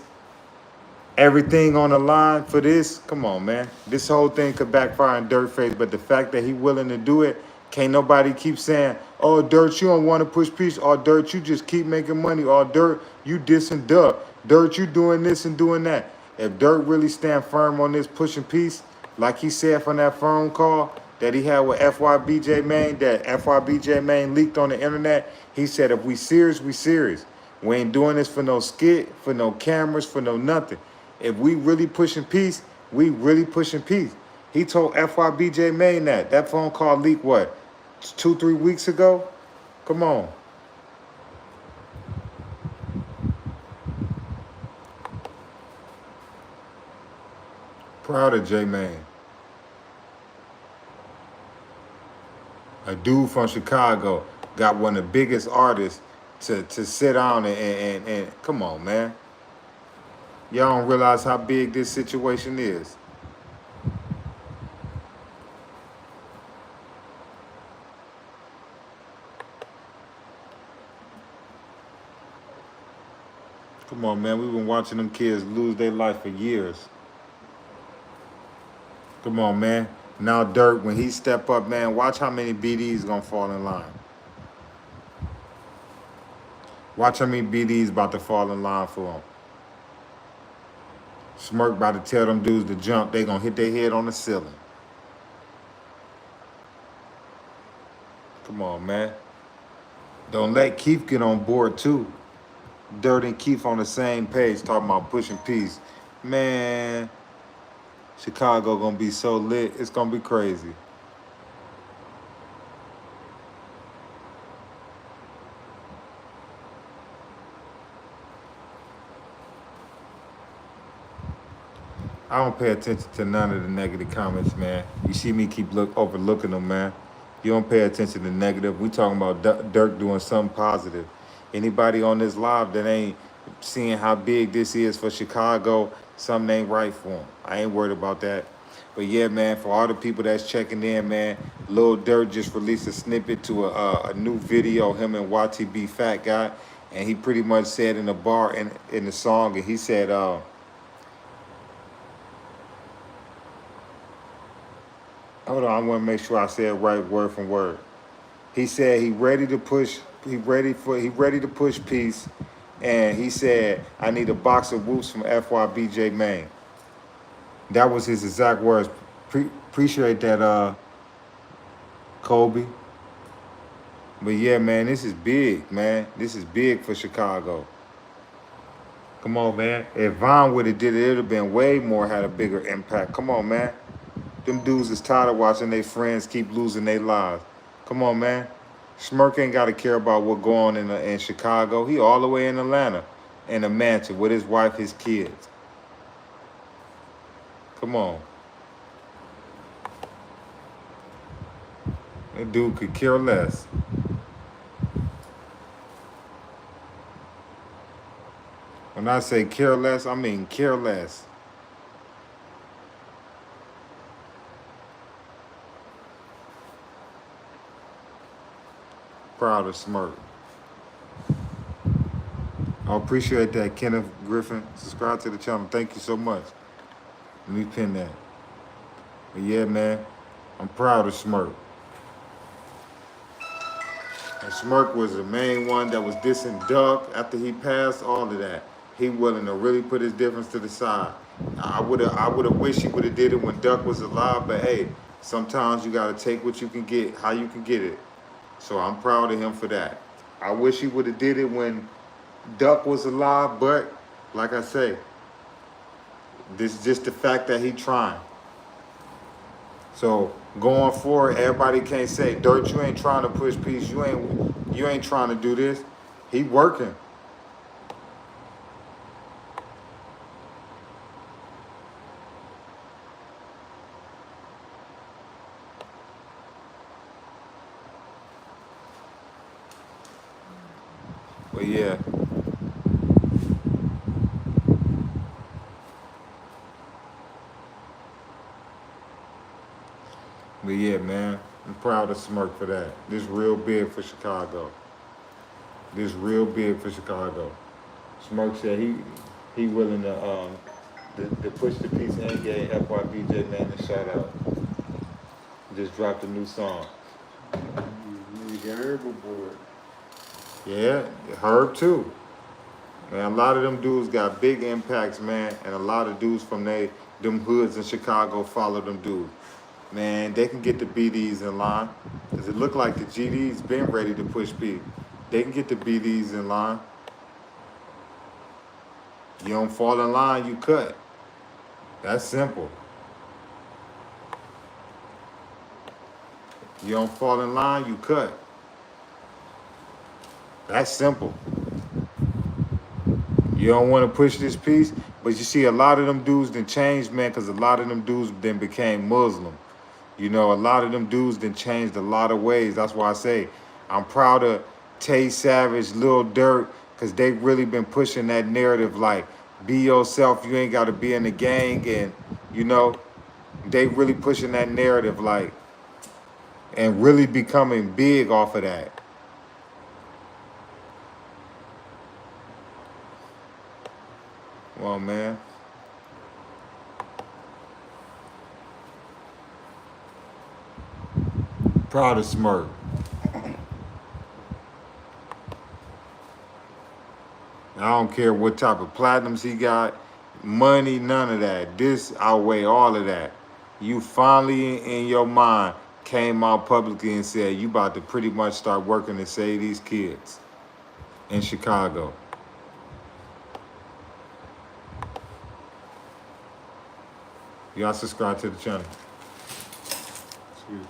everything on the line for this, come on, man. This whole thing could backfire in Durk's face, but the fact that he willing to do it, can't nobody keep saying, oh, Durk, you don't want to push peace, or Durk, you just keep making money, or Durk, you dissing Durk. Durk, you doing this and doing that. If Durk really stand firm on this pushing peace, like he said from that phone call that he had with FYBJ Main, that FYBJ Main leaked on the internet, he said, if we serious, we serious. We ain't doing this for no skit, for no cameras, for no nothing. If we really pushing peace, we really pushing peace. He told FYBJ Main that. That phone call leaked, what, 2-3 weeks ago? Come on. Proud of J Main. A dude from Chicago got one of the biggest artists to sit down and come on, man. Y'all don't realize how big this situation is. Come on, man. We've been watching them kids lose their life for years. Come on, man. Now Durk, when he step up, man, watch how many BDs gonna fall in line. Watch how many BDs about to fall in line for him. Smirk about to tell them dudes to jump. They gonna hit their head on the ceiling. Come on, man. Don't let Keith get on board too. Dirt and Keith on the same page talking about pushing peace. Man, Chicago gonna be so lit. It's gonna be crazy. I don't pay attention to none of the negative comments, man. You see me keep overlooking them, man. You don't pay attention to negative. We talking about Durk doing something positive. Anybody on this live that ain't seeing how big this is for Chicago, something ain't right for them. I ain't worried about that. But yeah, man, for all the people that's checking in, man, Lil Dirk just released a snippet to a new video, him and YTB Fat Guy, and he pretty much said in the bar in the song, and he said, hold on, I want to make sure I say it right word from word. He said he ready to push peace, and he said I need a box of whoops from FYB Maine. That was his exact words. Appreciate that, Kobe. But yeah, man, this is big, man. This is big for Chicago. Come on, man. If Vaughn would have did it, it would have been way more, had a bigger impact. Come on, man. Them dudes is tired of watching their friends keep losing their lives. Come on, man. Smirk ain't got to care about what going on in Chicago. He all the way in Atlanta in a mansion with his wife, his kids. Come on. That dude could care less. When I say care less, I mean care less. Proud of Smirk. I appreciate that, Kenneth Griffin. Subscribe to the channel. Thank you so much. Let me pin that. But yeah, man, I'm proud of Smirk. And Smirk was the main one that was dissing Duck after he passed, all of that. He willing to really put his difference to the side. I would have wished he would have did it when Duck was alive, but hey, sometimes you gotta take what you can get, how you can get it. So I'm proud of him for that. I wish he would have did it when Duck was alive, but like I say, this is just the fact that he trying. So going forward, everybody can't say, Dirk, you ain't trying to push peace. You ain't trying to do this. He working. But yeah. But yeah, man, I'm proud of Smirk for that. This real big for Chicago. This real big for Chicago. Smirk said he willing to push the peace and gave FYB man a shout out. Just dropped a new song. You got Herb aboard. Yeah, Herb too. Man, a lot of them dudes got big impacts, man, and a lot of dudes from them hoods in Chicago follow them dudes. Man, they can get the BDs in line. Because it looked like the GD's been ready to push P. They can get the BDs in line. You don't fall in line, you cut. That's simple. You don't fall in line, you cut. That's simple. You don't want to push this piece, but you see a lot of them dudes done changed, man, because a lot of them dudes then became Muslim. You know, a lot of them dudes then changed a lot of ways. That's why I say I'm proud of Tay Savage, Lil Dirk, because they really been pushing that narrative like, be yourself, you ain't got to be in the gang, and, you know, they really pushing that narrative like, and really becoming big off of that. Well, man. Proud of Smirk. I don't care what type of platinums he got, money, none of that. This outweigh all of that. You finally, in your mind, came out publicly and said you about to pretty much start working to save these kids in Chicago. Y'all subscribe to the channel. Excuse me.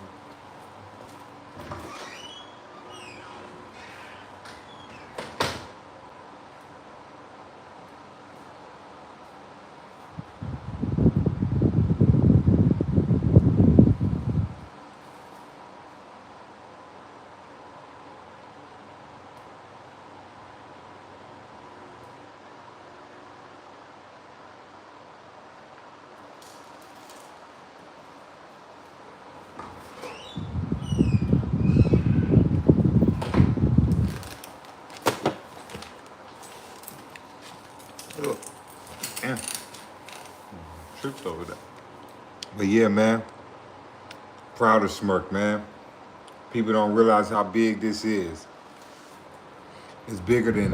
But yeah, man, proud of Smirk, man. People don't realize how big this is. It's bigger than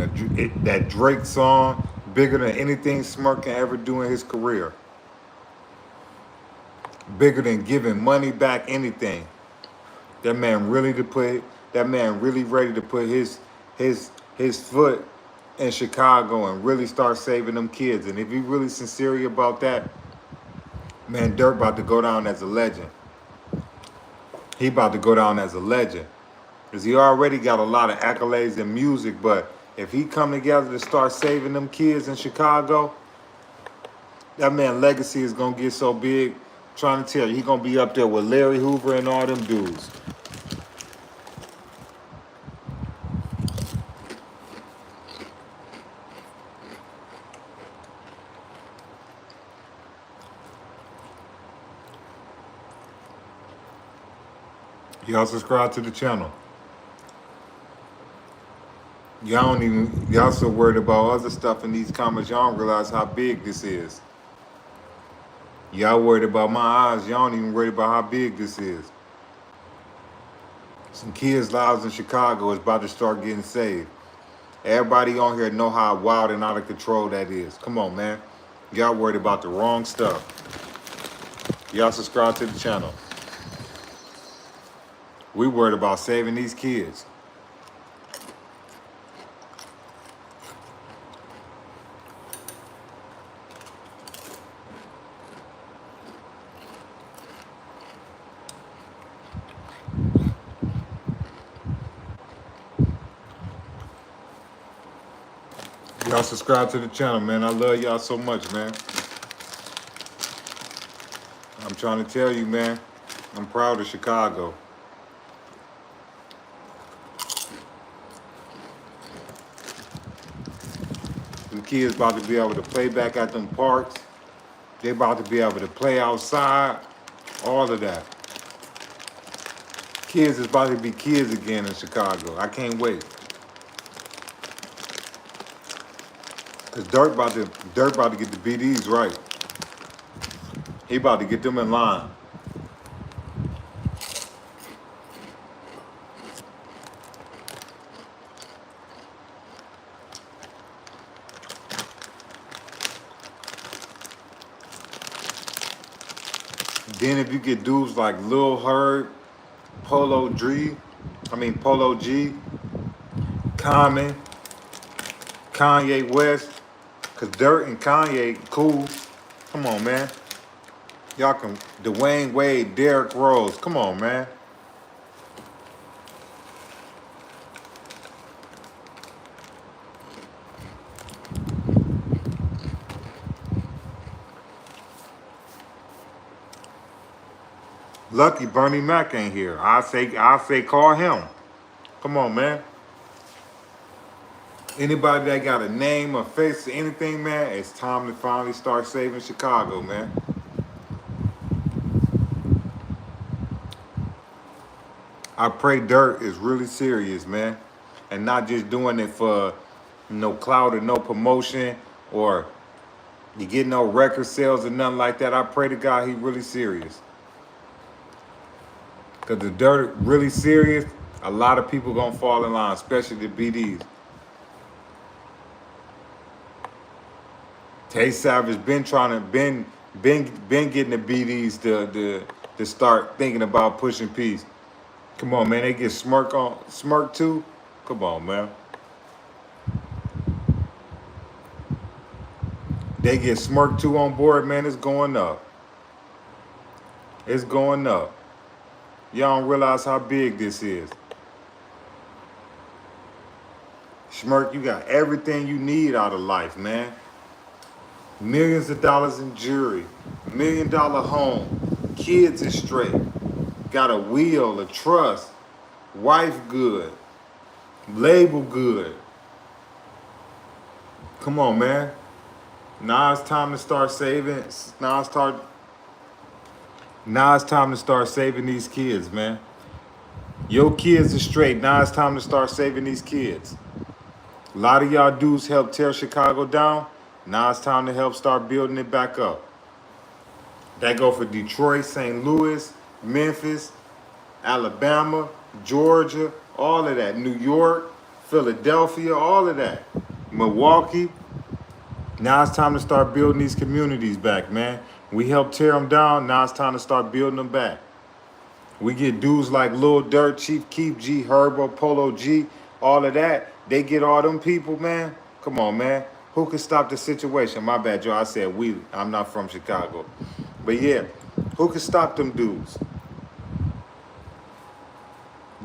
that Drake song, bigger than anything Smirk can ever do in his career. Bigger than giving money back, anything. That man really to put that man really ready to put his foot in Chicago and really start saving them kids. And if he really sincere about that, man, Durk about to go down as a legend. He about to go down as a legend. Because he already got a lot of accolades in music, but if he come together to start saving them kids in Chicago, that man legacy is gonna get so big. I'm trying to tell you, he gonna be up there with Larry Hoover and all them dudes. Y'all subscribe to the channel. Y'all so worried about other stuff in these comments, y'all don't realize how big this is. Y'all worried about my eyes, y'all don't even worry about how big this is. Some kids' lives in Chicago is about to start getting saved. Everybody on here know how wild and out of control that is. Come on, man. Y'all worried about the wrong stuff. Y'all subscribe to the channel. We worried about saving these kids. Y'all subscribe to the channel, man. I love y'all so much, man. I'm trying to tell you, man, I'm proud of Chicago. Them kids about to be able to play back at them parks. They about to be able to play outside. All of that. Kids is about to be kids again in Chicago. I can't wait. Cause Durk about to get the BDs right. He about to get them in line. Then if you get dudes like Lil Herb, Polo G, Common, Kanye West, cause Durk and Kanye cool. Come on, man. Y'all can Dwayne Wade, Derrick Rose. Come on, man. Lucky Bernie Mac ain't here. I say call him. Come on, man. Anybody that got a name or face or anything, man, it's time to finally start saving Chicago, man. I pray Durk is really serious, man, and not just doing it for no clout or no promotion or you get no record sales or nothing like that. I pray to God he really serious. Because the Durk really serious, a lot of people gonna fall in line, especially the BDs. Tay Savage been getting the BDs to start thinking about pushing peace. Come on, man. They get Smirk too. Come on, man. They get Smirk 2 on board, man. It's going up. It's going up. Y'all don't realize how big this is. Smirk, you got everything you need out of life, man. Millions of dollars in jewelry, $1 million home, kids is straight, got a wheel, a trust, wife good, label good. Come on, man. Now it's time to start saving. Now it's time to start saving these kids, man. Your kids are straight. Now it's time to start saving these kids. A lot of y'all dudes helped tear Chicago down. Now it's time to help start building it back up. That go for Detroit, St. Louis, Memphis, Alabama, Georgia, all of that. New York, Philadelphia, all of that. Milwaukee. Now it's time to start building these communities back, man. We helped tear them down. Now it's time to start building them back. We get dudes like Lil Dirk, Chief Keef G, Herbo, Polo G, all of that. They get all them people, man. Come on, man. Who can stop the situation? My bad, Joe. I said we. I'm not from Chicago. But yeah, who can stop them dudes?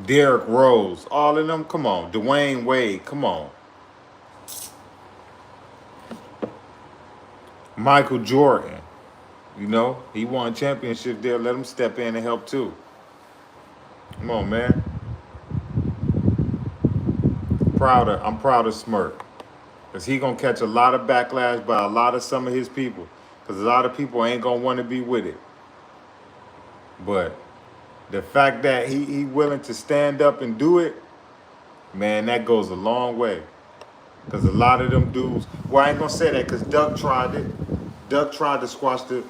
Derrick Rose, all of them. Come on. Dwayne Wade, come on. Michael Jordan, you know, he won championship there. Let him step in and help too. Come on, man. I'm proud of Smirk. Because he going to catch a lot of backlash by a lot of some of his people. Because a lot of people ain't going to want to be with it. But the fact that he willing to stand up and do it, man, that goes a long way. Because a lot of them dudes, well, I ain't going to say that because Duck tried it. Duck tried to squash to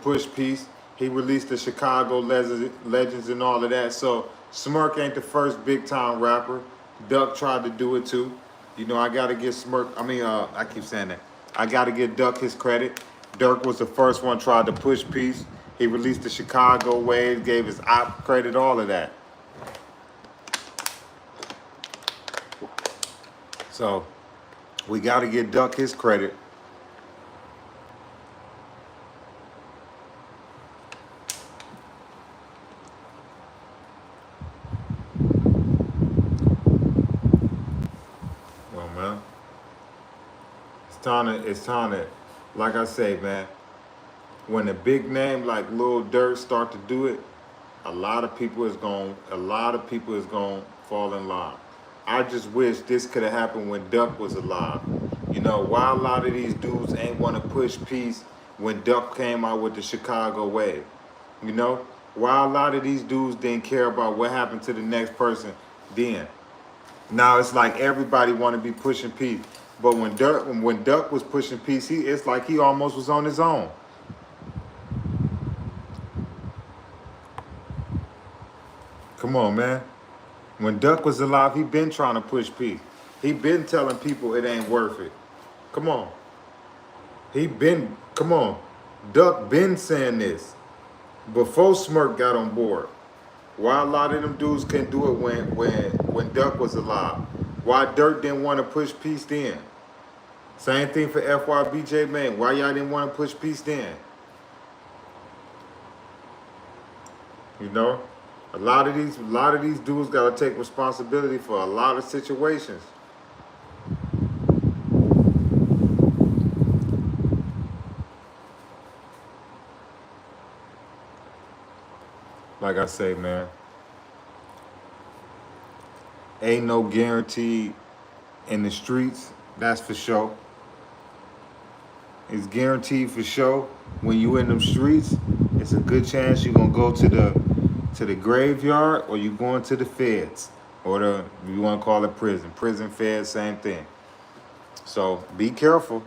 push peace. He released the Chicago Legends and all of that. So Smirk ain't the first big time rapper. Duck tried to do it too. You know, I got to give Smirk, I keep saying that. I got to give Duck his credit. Durk was the first one tried to push peace. He released the Chicago Wave, gave his op credit, all of that. So we got to give Duck his credit. Well, man, it's time to, like I say, man, when a big name like Lil Dirk start to do it, a lot of people is going to fall in line. I just wish this could have happened when Duck was alive. You know, why a lot of these dudes ain't want to push peace when Duck came out with the Chicago Wave? You know, why a lot of these dudes didn't care about what happened to the next person then? Now it's like everybody want to be pushing peace. But when Duck was pushing peace, it's like he almost was on his own. Come on, man. When Duck was alive, he been trying to push peace. He been telling people it ain't worth it. Come on. Come on. Duck been saying this before Smirk got on board. Why a lot of them dudes couldn't do it when Duck was alive? Why Durk didn't want to push peace then? Same thing for FYB, man. Why y'all didn't want to push peace then? You know? A lot of these dudes gotta take responsibility for a lot of situations. Like I say, man, ain't no guarantee in the streets, that's for sure. It's guaranteed for sure. When you in them streets, it's a good chance you're gonna go to the graveyard or you going to the feds. Or you wanna call it prison. Prison, feds, same thing. So be careful.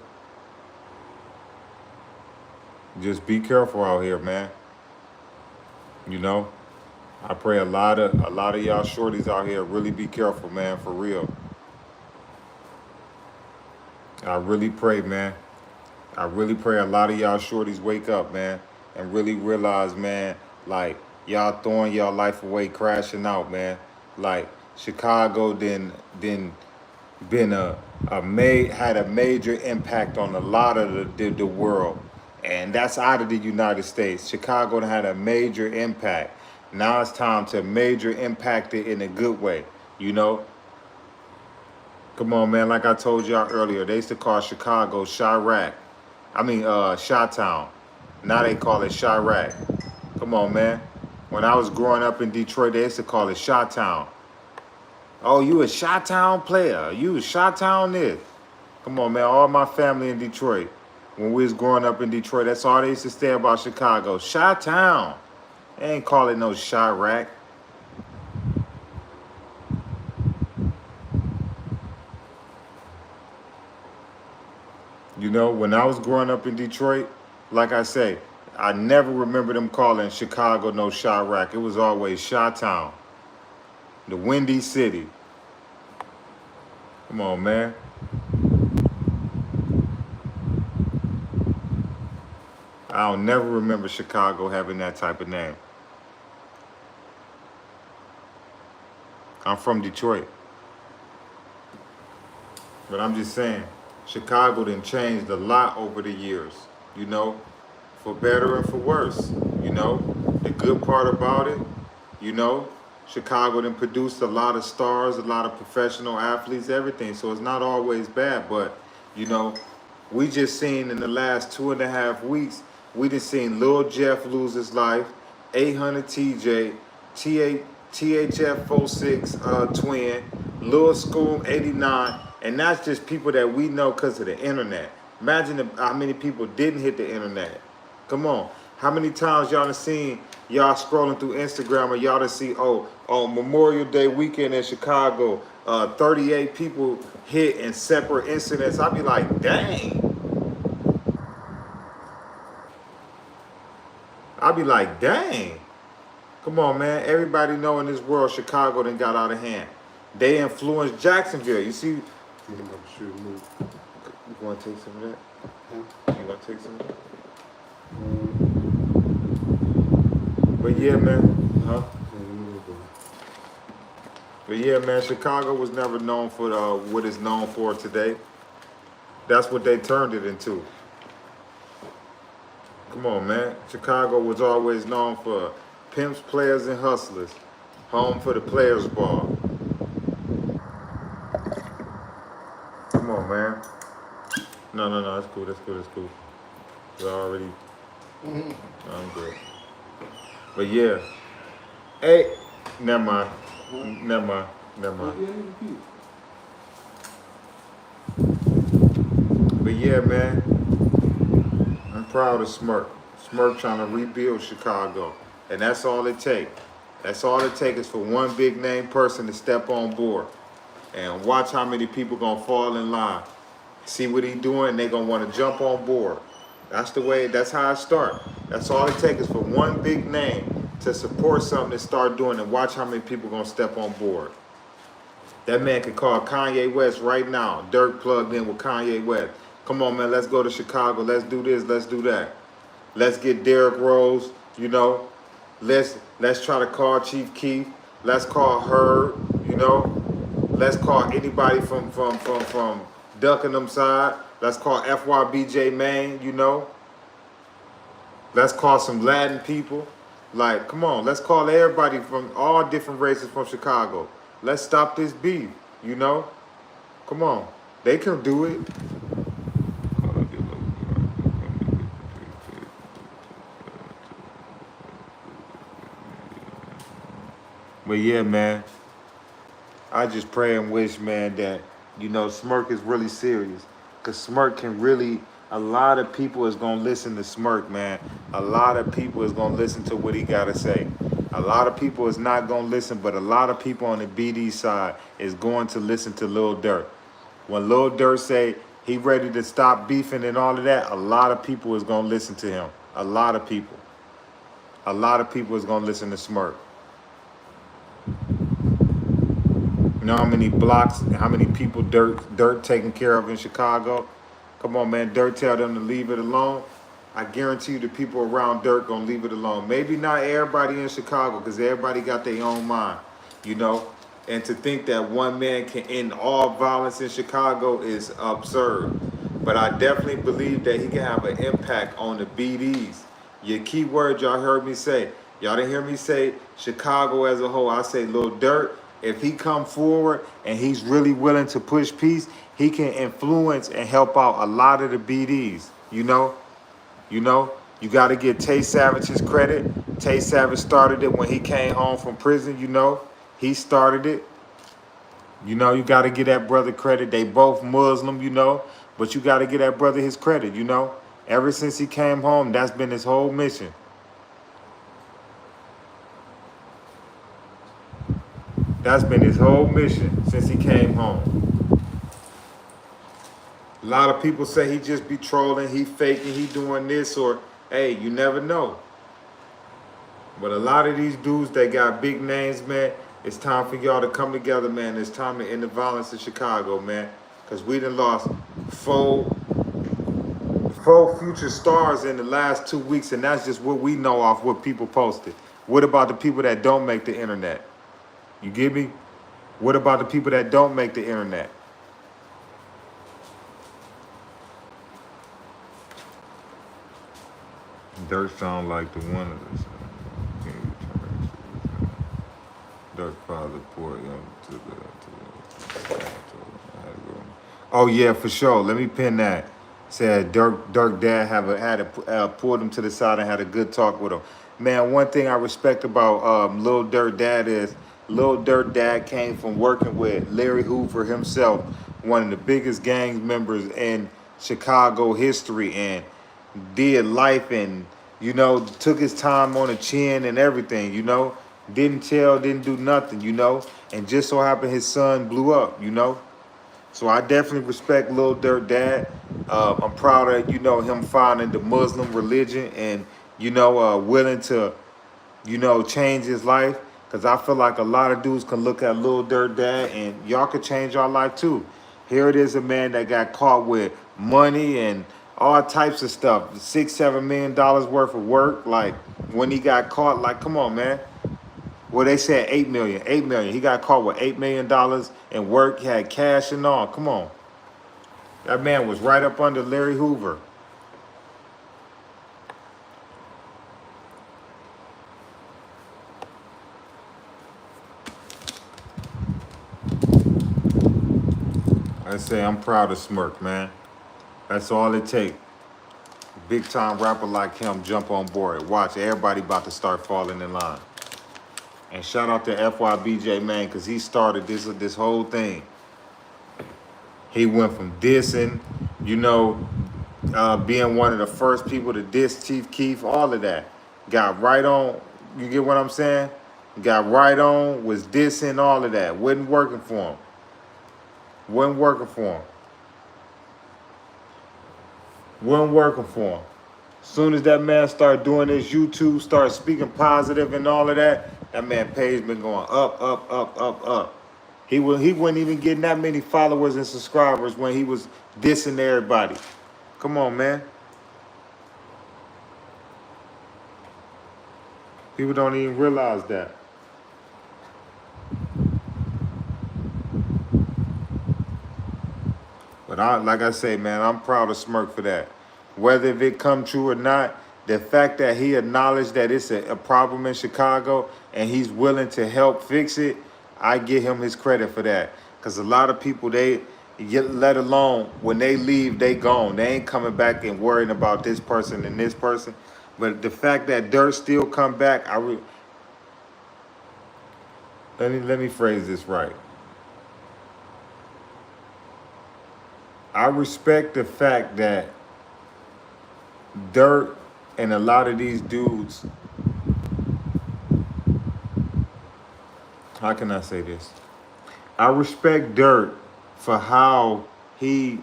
Just be careful out here, man. You know, I pray a lot of y'all shorties out here really be careful, man, for real. I really pray, man. I really pray a lot of y'all shorties wake up, man, and really realize, man, like y'all throwing y'all life away, crashing out, man. Like Chicago had a major impact on a lot of the world. And that's out of the United States. Chicago had a major impact. Now it's time to major impact it in a good way, you know? Come on, man, like I told y'all earlier, they used to call Chicago Chirac. Shoutout. Now they call it Chirac. Come on, man. When I was growing up in Detroit, they used to call it Shoutout. Oh, you a Shoutout player. You a Shoutout this. Come on, man, all my family in Detroit. When we was growing up in Detroit, that's all they used to say about Chicago. Chi-Town. They ain't call it no Chirac. You know, when I was growing up in Detroit, like I say, I never remember them calling Chicago no Chirac. It was always Chi-Town, the Windy City. Come on, man. I'll never remember Chicago having that type of name. I'm from Detroit. But I'm just saying, Chicago done changed a lot over the years, you know, for better and for worse, you know. The good part about it, you know, Chicago done produced a lot of stars, a lot of professional athletes, everything. So it's not always bad, but, you know, we just seen in the last 2.5 weeks, we done seen Lil Jeff lose his life, 800 TJ, THF 46 twin, Lil School 89, and that's just people that we know because of the internet. Imagine how many people didn't hit the internet. Come on. How many times y'all done seen y'all scrolling through Instagram or y'all done see, oh, Memorial Day weekend in Chicago, 38 people hit in separate incidents. I'd be like, dang. I'd be like, dang. Come on, man. Everybody know in this world, Chicago done got out of hand. They influenced Jacksonville. You see? You want to take some of that? Huh? You want to take some of that? But yeah, man. Huh? But yeah, man, Chicago was never known for what it's known for today. That's what they turned it into. Come on, man. Chicago was always known for pimps, players, and hustlers. Home for the players' ball. Come on, man. No, that's cool. We're already, I'm good. But yeah. Hey, never mind. But yeah, man. I'm proud of Smirk. Smirk trying to rebuild Chicago. And that's all it takes. That's all it takes is for one big name person to step on board. And watch how many people gonna fall in line. See what he doing, they gonna wanna jump on board. That's the way, that's how I start. That's all it takes is for one big name to support something to start doing, and watch how many people gonna step on board. That man could call Kanye West right now. Durk plugged in with Kanye West. Come on, man, let's go to Chicago. Let's do this, let's do that. Let's get Derrick Rose, you know. Let's try to call Chief Keef. Let's call Herb, you know. Let's call anybody from Duckingham side. Let's call FYB Maine, you know. Let's call some Latin people. Like, come on, let's call everybody from all different races from Chicago. Let's stop this beef, you know. Come on, they can do it. But yeah, man, I just pray and wish, man, that, you know, Smirk is really serious. Because Smirk can really, a lot of people is going to listen to Smirk, man. A lot of people is going to listen to what he got to say. A lot of people is not going to listen, but a lot of people on the BD side is going to listen to Lil Dirk. When Lil Dirk say he ready to stop beefing and all of that, a lot of people is going to listen to him. A lot of people. A lot of people is going to listen to Smirk. You know how many blocks, how many people Dirk taking care of in Chicago? Come on, man, Dirk tell them to leave it alone. I guarantee you the people around Dirk gonna leave it alone. Maybe not everybody in Chicago, because everybody got their own mind, you know? And to think that one man can end all violence in Chicago is absurd. But I definitely believe that he can have an impact on the BDs. Your key word y'all heard me say. Y'all didn't hear me say Chicago as a whole. I say Lil Dirk. If he come forward and he's really willing to push peace, he can influence and help out a lot of the BDs, you know? You know, you got to give Tay Savage his credit. Tay Savage started it when he came home from prison, you know? He started it. You know, you got to give that brother credit. They both Muslim, you know? But you got to give that brother his credit, you know? Ever since he came home, that's been his whole mission. That's been his whole mission since he came home. A lot of people say he just be trolling, he faking, he doing this, or hey, you never know. But a lot of these dudes that got big names, man, it's time for y'all to come together, man. It's time to end the violence in Chicago, man. Because we done lost four future stars in the last 2 weeks, and that's just what we know off what people posted. What about the people that don't make the internet? You get me? What about the people that don't make the internet? Dirk sound like the one of this. Dirk father poured him to the oh yeah, for sure. Let me pin that. Said Dirk dad pulled him to the side and had a good talk with him. Man, one thing I respect about Lil Dirk dad is Lil Dirk dad came from working with Larry Hoover himself, one of the biggest gang members in Chicago history, and did life and, you know, took his time on the chin and everything, you know. Didn't tell, didn't do nothing, you know. And just so happened his son blew up, you know. So I definitely respect Lil Durk dad. I'm proud of, you know, him finding the Muslim religion and, you know, willing to, you know, change his life. Because I feel like a lot of dudes can look at Lil Durk dad and y'all could change your life too. Here it is, a man that got caught with money and all types of stuff. $6-7 million worth of work. Like when he got caught, like, come on, man. Well, they said 8 million. 8 million. He got caught with $8 million in work. He had cash and all. Come on. That man was right up under Larry Hoover. I say I'm proud of Smirk, man. That's all it takes. Big time rapper like him jump on board. Watch, everybody about to start falling in line. And shout out to FYB, man, because he started this whole thing. He went from dissing, you know, being one of the first people to diss Chief Keef, all of that. Got right on, you get what I'm saying? Got right on, was dissing, all of that. Wasn't working for him. Wasn't working for him. Wasn't working for him. Soon as that man started doing his YouTube, started speaking positive and all of that, that man page been going up, up, up, up, up. He wasn't even getting that many followers and subscribers when he was dissing everybody. Come on, man. People don't even realize that. But like I say, man, I'm proud of Smirk for that. Whether if it come true or not, the fact that he acknowledged that it's a problem in Chicago and he's willing to help fix it, I give him his credit for that. Because a lot of people, they get let alone when they leave, they gone. They ain't coming back and worrying about this person and this person. But the fact that Durk still come back, let me phrase this right. I respect the fact that Durk and a lot of these dudes, how can I say this? I respect Durk for how he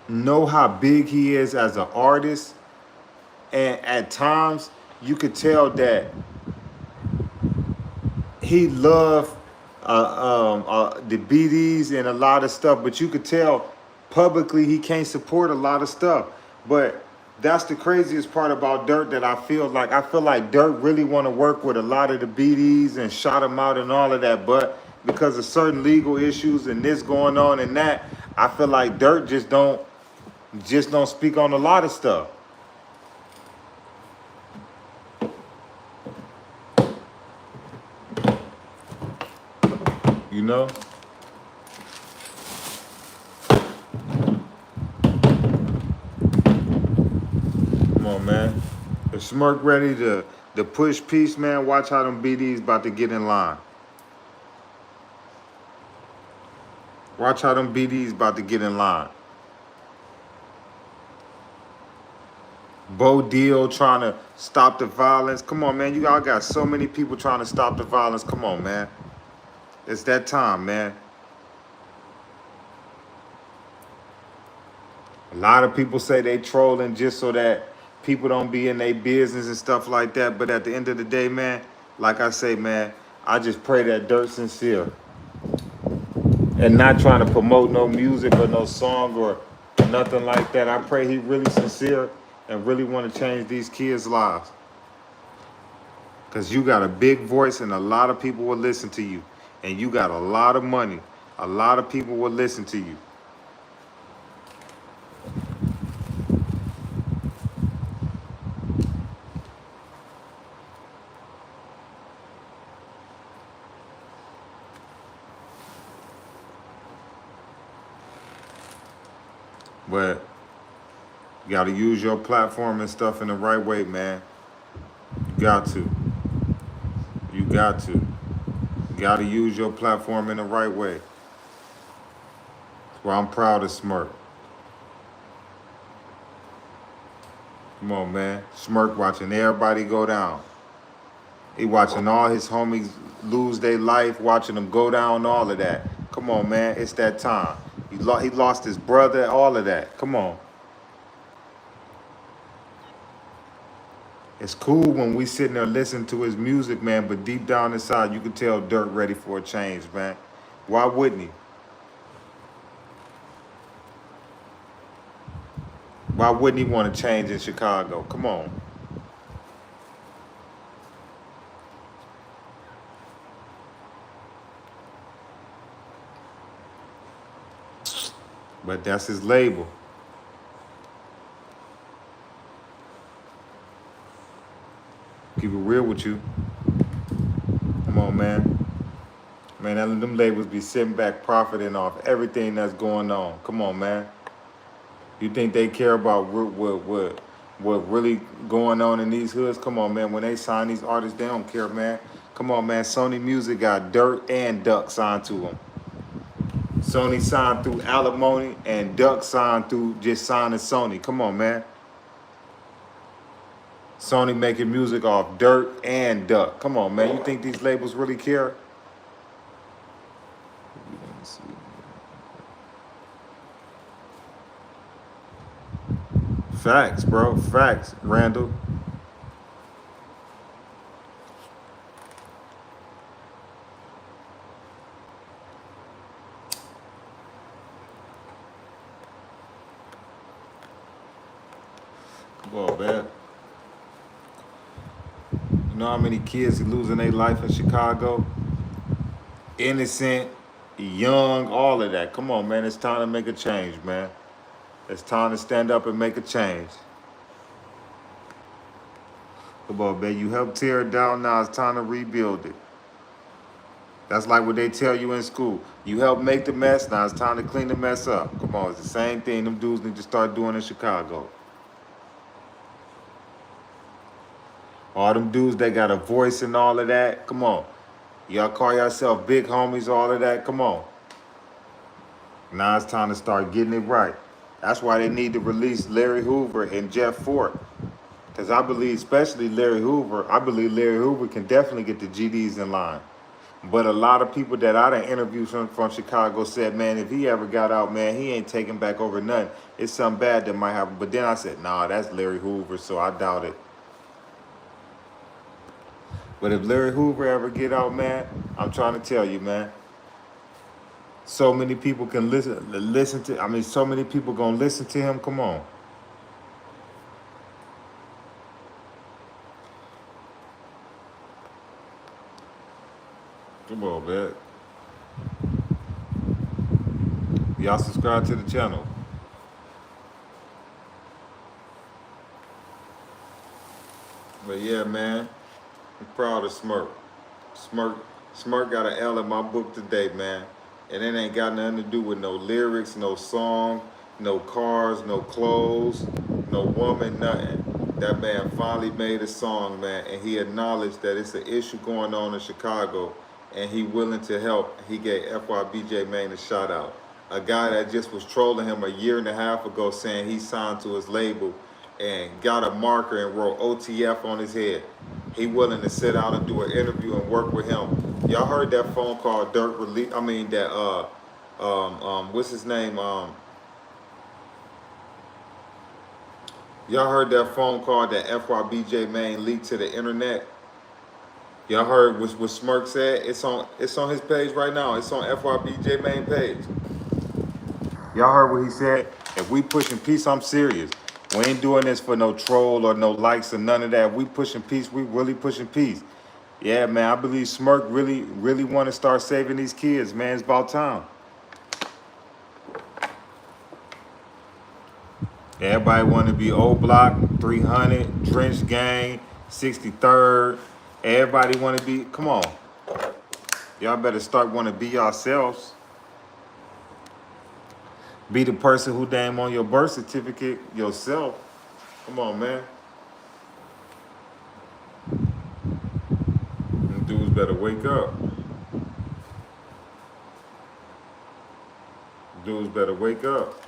know how big he is as an artist, and at times you could tell that he loved the BDs and a lot of stuff, but you could tell publicly he can't support a lot of stuff. But that's the craziest part about Durk, that I feel like Durk really want to work with a lot of the BDs and shout them out and all of that, but because of certain legal issues and this going on and that, I feel like Durk just don't speak on a lot of stuff. You know? Come on, man. If Smirk ready to push peace, man, watch how them BDs about to get in line. Watch how them BDs about to get in line. Bo Deal trying to stop the violence. Come on, man. You all got so many people trying to stop the violence. Come on, man. It's that time, man. lot of people say they trolling just so that people don't be in their business and stuff like that. But at the end of the day, man, like I say, man, I just pray that Dirk sincere and not trying to promote no music or no song or nothing like that. I pray he really sincere and really want to change these kids' lives. Because you got a big voice and a lot of people will listen to you. And you got a lot of money. A lot of people will listen to you. But you got to use your platform and stuff in the right way, man. You got to. You got to. You got to use your platform in the right way. Well, I'm proud of Smirk. Come on, man. Smirk watching everybody go down. He watching all his homies lose their life, watching them go down, all of that. Come on, man. It's that time. He lost his brother, all of that. Come on. It's cool when we sitting there listening to his music, man, but deep down inside, you can tell Durk ready for a change, man. Why wouldn't he? Why wouldn't he want to change in Chicago? Come on. But that's his label. Keep it real with you. Come on, man. Man, them labels be sitting back profiting off everything that's going on. Come on, man. You think they care about what really going on in these hoods? Come on, man. When they sign these artists, they don't care, man. Come on, man. Sony Music got Durk and Duck signed to them. Sony signed through alimony and Duck signed through just signing Sony. Come on, man. Sony making music off Dirk and Duck. Come on, man. You think these labels really care? Facts, bro. Facts, Randall. Come on, man. You know how many kids are losing their life in Chicago? Innocent, young, all of that. Come on, man. It's time to make a change, man. It's time to stand up and make a change. Come on, man. You helped tear it down. Now it's time to rebuild it. That's like what they tell you in school. You helped make the mess. Now it's time to clean the mess up. Come on. It's the same thing them dudes need to start doing in Chicago. All them dudes that got a voice and all of that. Come on. Y'all call yourself big homies, all of that. Come on. Now it's time to start getting it right. That's why they need to release Larry Hoover and Jeff Fort. Because I believe, especially Larry Hoover, I believe Larry Hoover can definitely get the GDs in line. But a lot of people that I done interviewed from Chicago said, man, if he ever got out, man, he ain't taking back over nothing. It's something bad that might happen. But then I said, nah, that's Larry Hoover, so I doubt it. But if Larry Hoover ever get out, man, I'm trying to tell you, man. So many people can listen to. I mean, so many people gonna listen to him. Come on. Come on, man. Y'all subscribe to the channel. But yeah, man, I'm proud of Smirk. Smirk got an L in my book today, man. And it ain't got nothing to do with no lyrics, no song, no cars, no clothes, no woman, nothing. That man finally made a song, man, and he acknowledged that it's an issue going on in Chicago, and he willing to help. He gave FYB Maine a shout out. A guy that just was trolling him a year and a half ago saying he signed to his label and got a marker and wrote OTF on his head. He willing to sit down and do an interview and work with him. Y'all heard that phone call Durk released? I mean that what's his name? Y'all heard that phone call that FYBJ Main leaked to the internet? Y'all heard what Smirk said? It's on his page right now. It's on FYBJ Main page. Y'all heard what he said? If we pushing peace, I'm serious. We ain't doing this for no troll or no likes or none of that. If we pushing peace, we really pushing peace. Yeah, man, I believe Smirk really want to start saving these kids, man. It's about time. Everybody want to be O Block, 300, Drench Gang, 63rd. Everybody want to be, come on. Y'all better start want to be yourselves. Be the person who name on your birth certificate yourself. Come on, man. Them dudes better wake up. Dudes better wake up.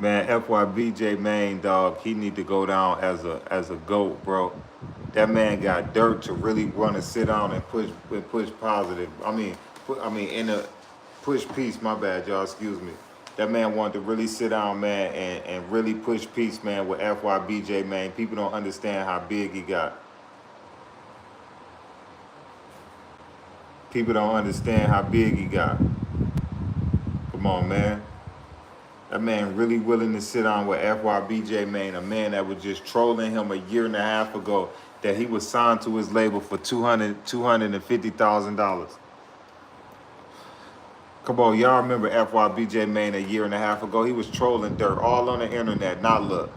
Man, FYBJ Main, dog, he need to go down as a GOAT, bro. That man got Durk to really want to sit down and push positive. In a push peace, my bad, y'all, excuse me. That man wanted to really sit down, man, and really push peace, man, with FYBJ Main. People don't understand how big he got. People don't understand how big he got. Come on, man. That man really willing to sit down with FYBJ Main, a man that was just trolling him a year and a half ago, that he was signed to his label for $250,000. Come on, y'all remember FYBJ Main a year and a half ago? He was trolling Durk all on the internet. Now look,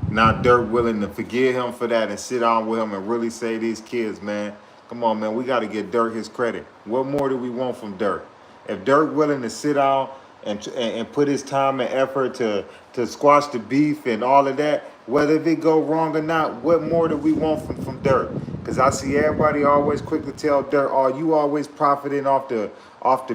now Durk willing to forgive him for that and sit down with him and really save these kids, man. Come on, man, we got to get Durk his credit. What more do we want from Durk? If Durk willing to sit down and put his time and effort to squash the beef and all of that, whether if it go wrong or not, what more do we want from Durk? Because I see everybody always quick to tell Durk, oh, you always profiting off the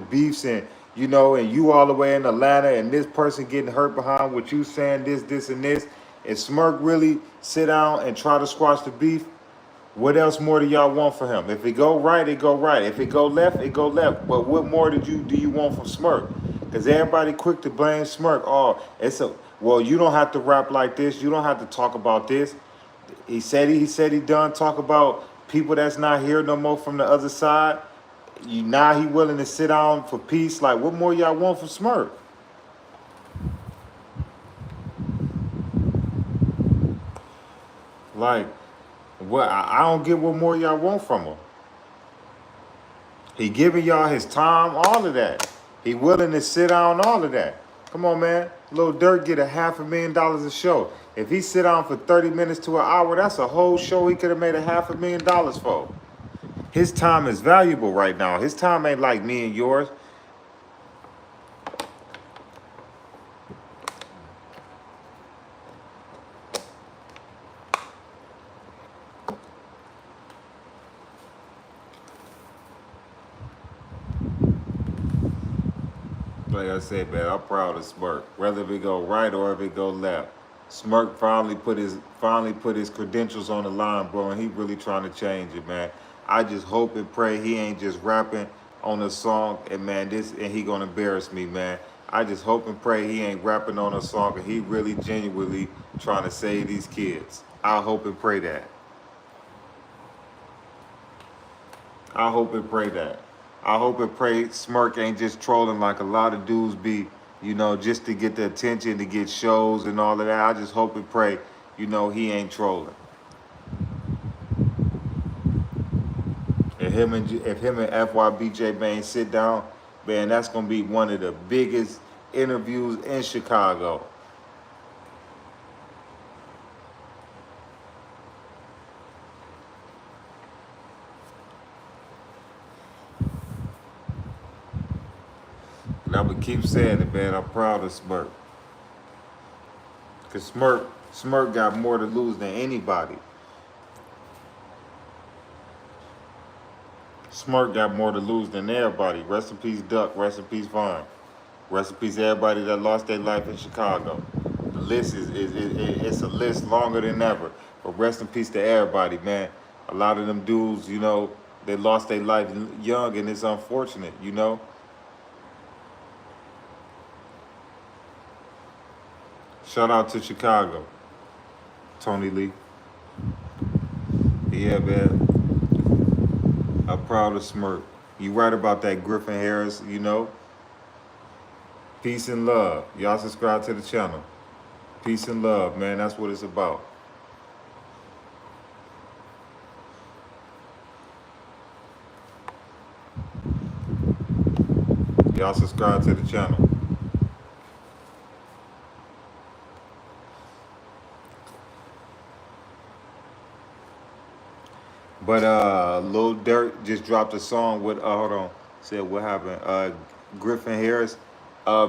beefs, and you know, and you all the way in Atlanta, and this person getting hurt behind what you saying, this, and this. If Smirk really sit down and try to squash the beef, what else more do y'all want for him? If it go right, it go right. If it go left, it go left. But what more do you want from Smirk? Because everybody quick to blame Smirk. Oh, well, you don't have to rap like this. You don't have to talk about this. He said he done talk about people that's not here no more from the other side. Now he willing to sit down for peace. Like, what more y'all want from Smirk? Like, what? I don't get what more y'all want from him. He giving y'all his time, all of that. He willing to sit down, all of that. Come on, man. Lil Dirk get $500,000 a show. If he sit down for 30 minutes to an hour, that's a whole show he could have made $500,000 for. His time is valuable right now. His time ain't like me and yours. Like I said, man, I'm proud of Smirk. Whether if it go right or if it go left, Smirk finally put his credentials on the line, bro, and he really trying to change it, man. I just hope and pray he ain't just rapping on a song and he gonna embarrass me, man. I just hope and pray he ain't rapping on a song and he really genuinely trying to save these kids. I hope and pray that. I hope and pray that. I hope and pray Smirk ain't just trolling like a lot of dudes be, you know, just to get the attention, to get shows and all of that. I just hope and pray, you know, he ain't trolling. If him and FYBJ Main sit down, man, that's gonna be one of the biggest interviews in Chicago. And I would keep saying it, man. I'm proud of Smirk. Because Smirk got more to lose than anybody. Smirk got more to lose than everybody. Rest in peace, Duck. Rest in peace, Vaughn. Rest in peace, everybody that lost their life in Chicago. The list it's a list longer than ever. But rest in peace to everybody, man. A lot of them dudes, you know, they lost their life young, and it's unfortunate, you know. Shout out to Chicago, Tony Lee. Yeah, man. I'm proud of Smirk. You right about that Griffin Harris, you know. Peace and love. Y'all subscribe to the channel. Peace and love, man. That's what it's about. Y'all subscribe to the channel. But Lil Dirk just dropped a song with hold on. Said what happened? Griffin Harris.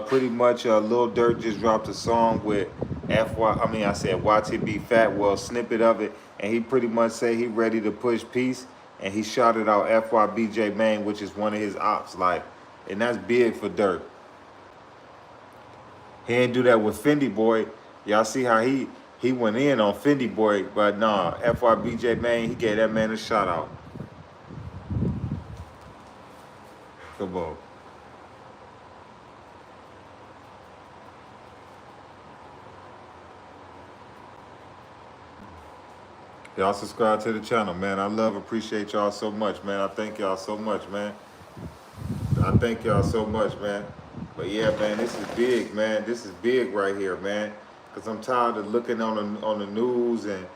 Pretty much Lil Dirk just dropped a song with I said YTB Fat, well, snippet of it, and he pretty much said he ready to push peace, and he shouted out FYB Main, which is one of his ops, like, and that's big for Dirk. He ain't do that with Fendi Boy. Y'all see how he went in on Fendi Boy, but nah, FYB Main, he gave that man a shout out. Come on. Y'all subscribe to the channel, man. I appreciate y'all so much, man. I thank y'all so much, man. I thank y'all so much, man. But yeah, man, this is big, man. This is big right here, man. Cause I'm tired of looking on the news and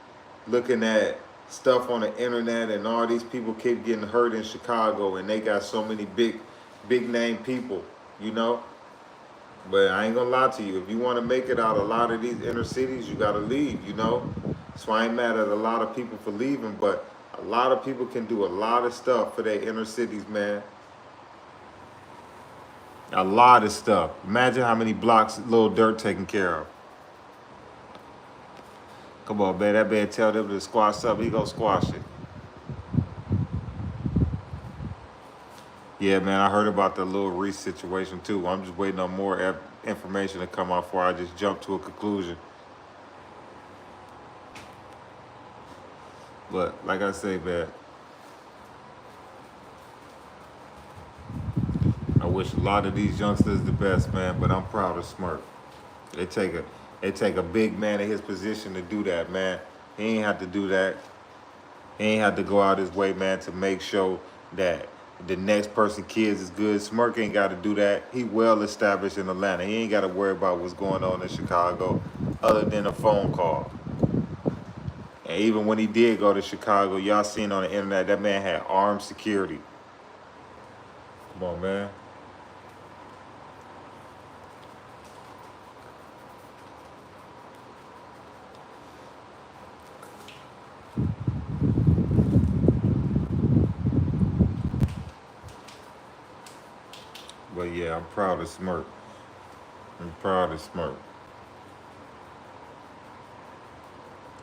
looking at stuff on the internet, and all these people keep getting hurt in Chicago, and they got so many big name people, you know. But I ain't gonna lie to you. If you want to make it out a lot of these inner cities, you gotta leave, you know. So I ain't mad at a lot of people for leaving, but a lot of people can do a lot of stuff for their inner cities, man. A lot of stuff. Imagine how many blocks Lil Dirk taking care of. Come on, man. That man tell them to squash something, he gonna squash it. Yeah, man, I heard about the Lil Reese situation too. I'm just waiting on more information to come out before I just jump to a conclusion. But like I say, man, I wish a lot of these youngsters the best, man. But I'm proud of Smirk. It take a big man in his position to do that, man. He ain't have to do that. He ain't have to go out his way, man, to make sure that the next person kids is good. Smirk ain't got to do that. He well established in Atlanta. He ain't got to worry about what's going on in Chicago other than a phone call. And even when he did go to Chicago, y'all seen on the internet, that man had armed security. Come on, man. But yeah, I'm proud of Smirk. I'm proud of Smirk.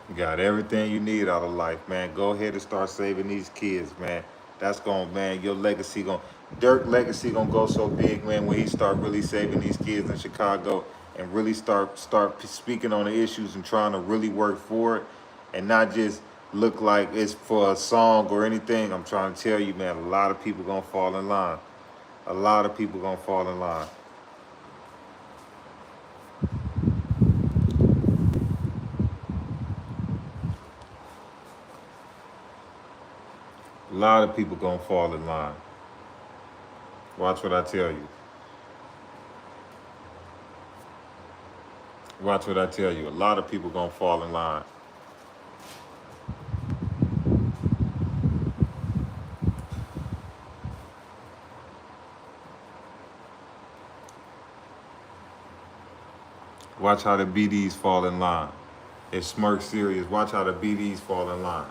You got everything you need out of life, man. Go ahead and start saving these kids, man. That's man, your legacy Dirk legacy gonna go so big, man, when he start really saving these kids in Chicago and really start speaking on the issues and trying to really work for it and not just look like it's for a song or anything. I'm trying to tell you, man, a lot of people gonna fall in line. A lot of people gonna fall in line. A lot of people gonna fall in line. Watch what I tell you. Watch what I tell you. A lot of people gonna fall in line. Watch how the BDs fall in line. If Smirk's serious, watch how the BDs fall in line.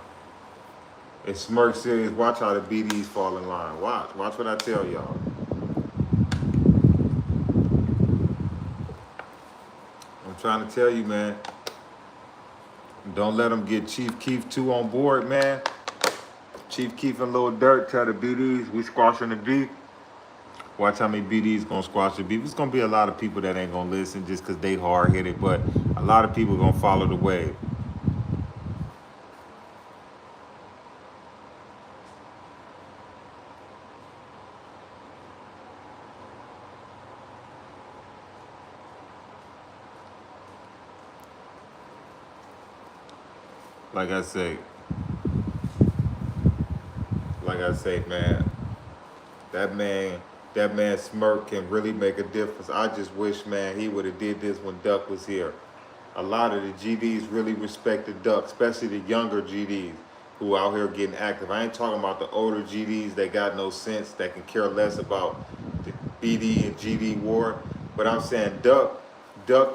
If Smirk's serious, watch how the BDs fall in line. Watch what I tell y'all. I'm trying to tell you, man. Don't let them get Chief Keef 2 on board, man. Chief Keef and Lil Dirk tell the BDs we squashing the beef. Watch how many BDs gonna squash the beef. It's gonna be a lot of people that ain't gonna listen just cause they hard-headed, but a lot of people gonna follow the wave. like I say, man, that man, that man smirk can really make a difference. I just wish, man, he would have did this when Duck was here. A lot of the GDs really respected Duck, especially the younger GDs who out here getting active. I ain't talking about the older GDs that got no sense, that can care less about the BD and GD war. But I'm saying Duck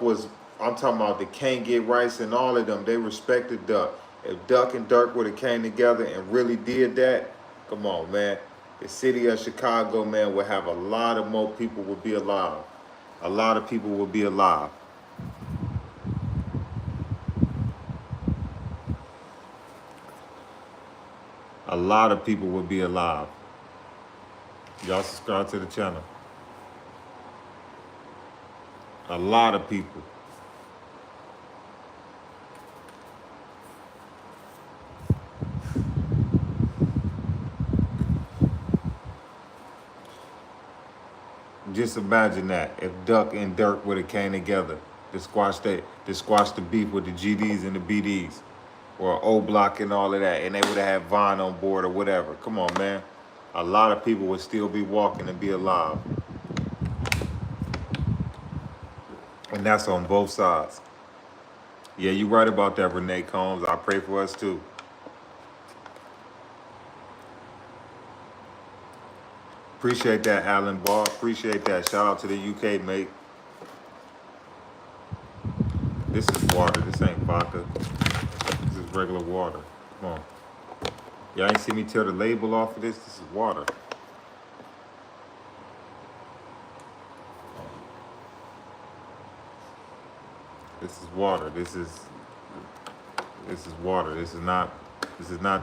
was, I'm talking about the Can't Get Rice and all of them. They respected Duck. If Duck and Dirk would have came together and really did that, come on, man. The city of Chicago, man, would have a lot of more people would be alive. A lot of people would be alive. A lot of people would be alive. Y'all subscribe to the channel. A lot of people. Just imagine that if Duck and Dirk would have came together to squash the beef with the GDs and the BDs, or O Block and all of that, and they would have had Vaughn on board or whatever. Come on, man. A lot of people would still be walking and be alive. And that's on both sides. Yeah, you're right about that, Renee Combs. I pray for us too. Appreciate that, Alan Ball. Appreciate that. Shout out to the UK, mate. This is water. This ain't vodka. This is regular water. Come on. Y'all ain't see me tear the label off of this? This is water. This is water. This is water. This is not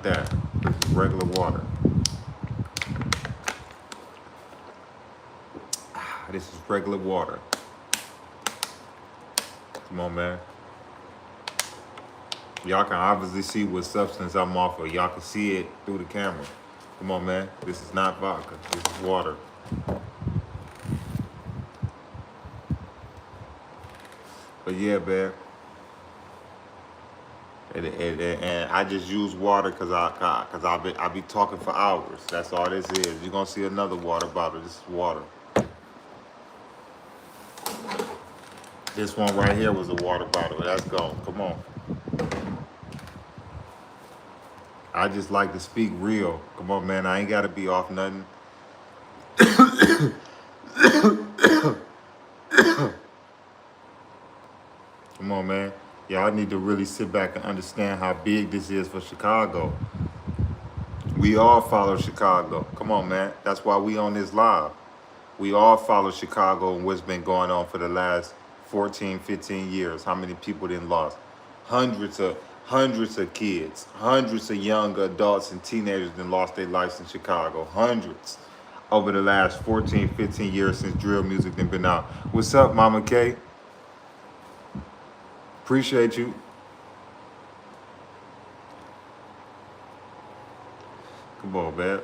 that. This is regular water. This is regular water. Come on, man. Y'all can obviously see what substance I'm off of. Y'all can see it through the camera. Come on, man. This is not vodka. This is water. But yeah, man. And I just use water because I be talking for hours. That's all this is. You're gonna see another water bottle. This is water. This one right here was a water bottle. That's gone. Come on. I just like to speak real. Come on, man. I ain't got to be off nothing. Come on, man. Y'all need to really sit back and understand how big this is for Chicago. We all follow Chicago. Come on, man. That's why we on this live. We all follow Chicago and what's been going on for the last 14, 15 years. How many people done lost? Hundreds of kids, hundreds of young adults and teenagers done lost their lives in Chicago. Hundreds over the last 14, 15 years since drill music done been out. What's up, Mama K? Appreciate you. Come on, man.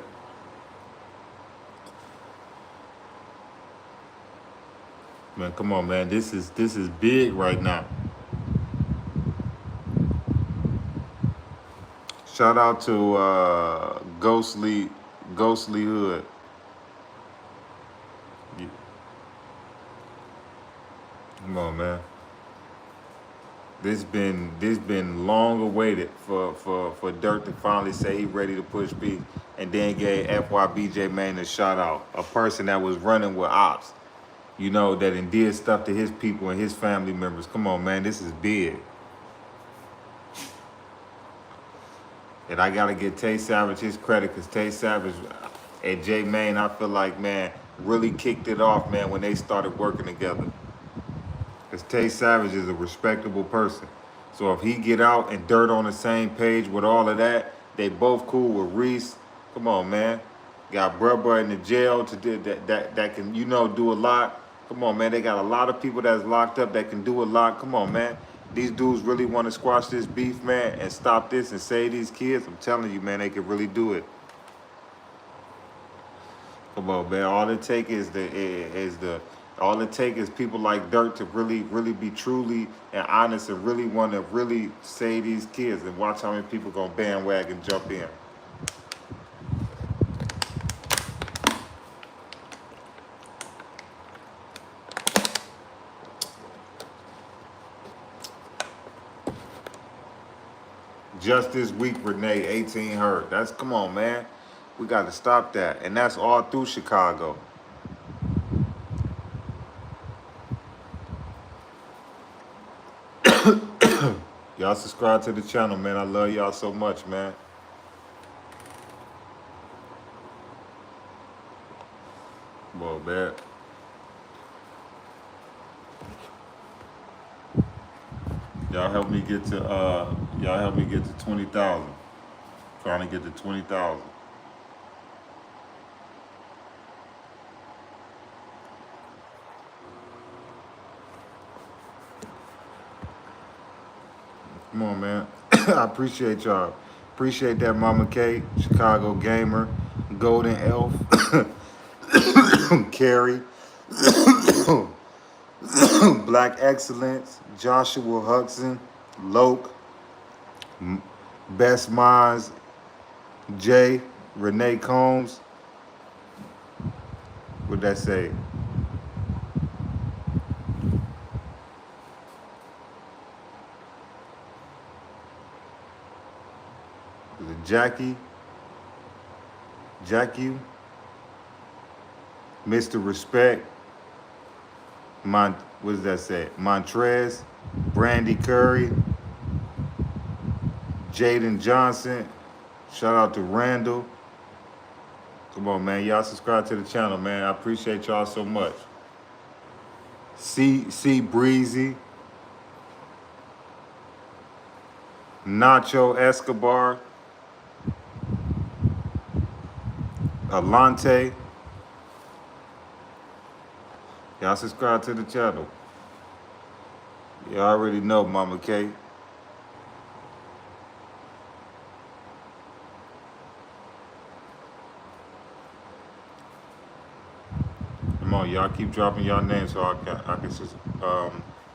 Man, come on, man. This is big right now. Shout out to Ghostly Hood. Yeah. Come on, man. This been long awaited for Durk to finally say he ready to push beef, and then gave FYB J Mane a shout out, a person that was running with ops, you know, that did stuff to his people and his family members. Come on, man, this is big. And I gotta give Tay Savage his credit, because Tay Savage and J Mane, I feel like, man, really kicked it off, man, when they started working together. Because Tay Savage is a respectable person. So if he get out and Dirt on the same page with all of that, they both cool with Reese. Come on, man. Got Brubba in the jail to do that can, you know, do a lot. Come on, man. They got a lot of people that's locked up that can do a lot. Come on, man. These dudes really want to squash this beef, man, and stop this and save these kids. I'm telling you, man, they could really do it. Come on, man. All it takes is the All it takes is people like Dirk to really, really be truly and honest and really want to really save these kids. And watch how many people gonna bandwagon jump in. Just this week, Renee, 18 hurt. That's, come on, man. We got to stop that. And that's all through Chicago. Y'all subscribe to the channel, man. I love y'all so much, man. Well, man. Y'all help me get to 20,000. Trying to get to 20,000. Come on, man. I appreciate y'all. Appreciate that, Mama K, Chicago Gamer, Golden Elf, Carrie, Black Excellence, Joshua Hudson, Loke, Best Minds, Jay, Renee Combs. What'd that say? Was it Jackie, Mr. Respect, what does that say? Montrez, Brandy Curry, Jaden Johnson. Shout out to Randall. Come on, man. Y'all subscribe to the channel, man. I appreciate y'all so much. C Breezy, Nacho Escobar, Alante. Y'all subscribe to the channel. You already know, Mama K. Come on, y'all keep dropping y'all names so I can just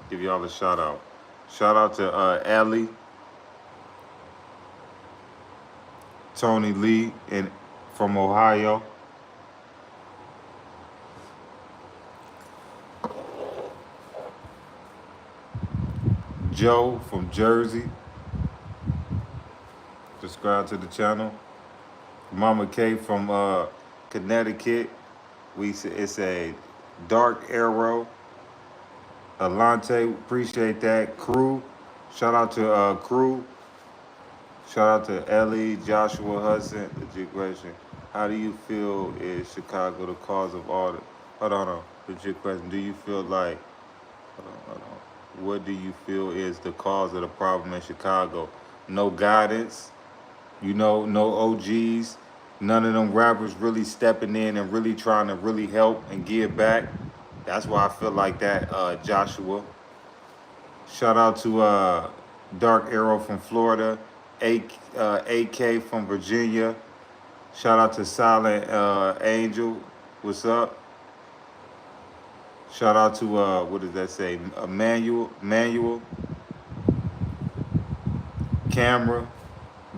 give y'all a shout out. Shout out to Allie, Tony Lee from Ohio. Joe from Jersey. Subscribe to the channel. Mama K from Connecticut. It's a dark arrow. Alante, appreciate that. Crew, shout out to Crew. Shout out to Ellie, Joshua Hudson. Legit question. How do you feel is Chicago the cause of all the? Hold on. Legit question. Do you feel like? Hold on. What do you feel is the cause of the problem in Chicago? No guidance. No OGs. None of them rappers really stepping in and really trying to really help and give back. That's why I feel like that, Joshua. Shout out to Dark Arrow from Florida, AK from Virginia. Shout out to Silent Angel. What's up? Shout out to, what does that say? Manuel, Camera,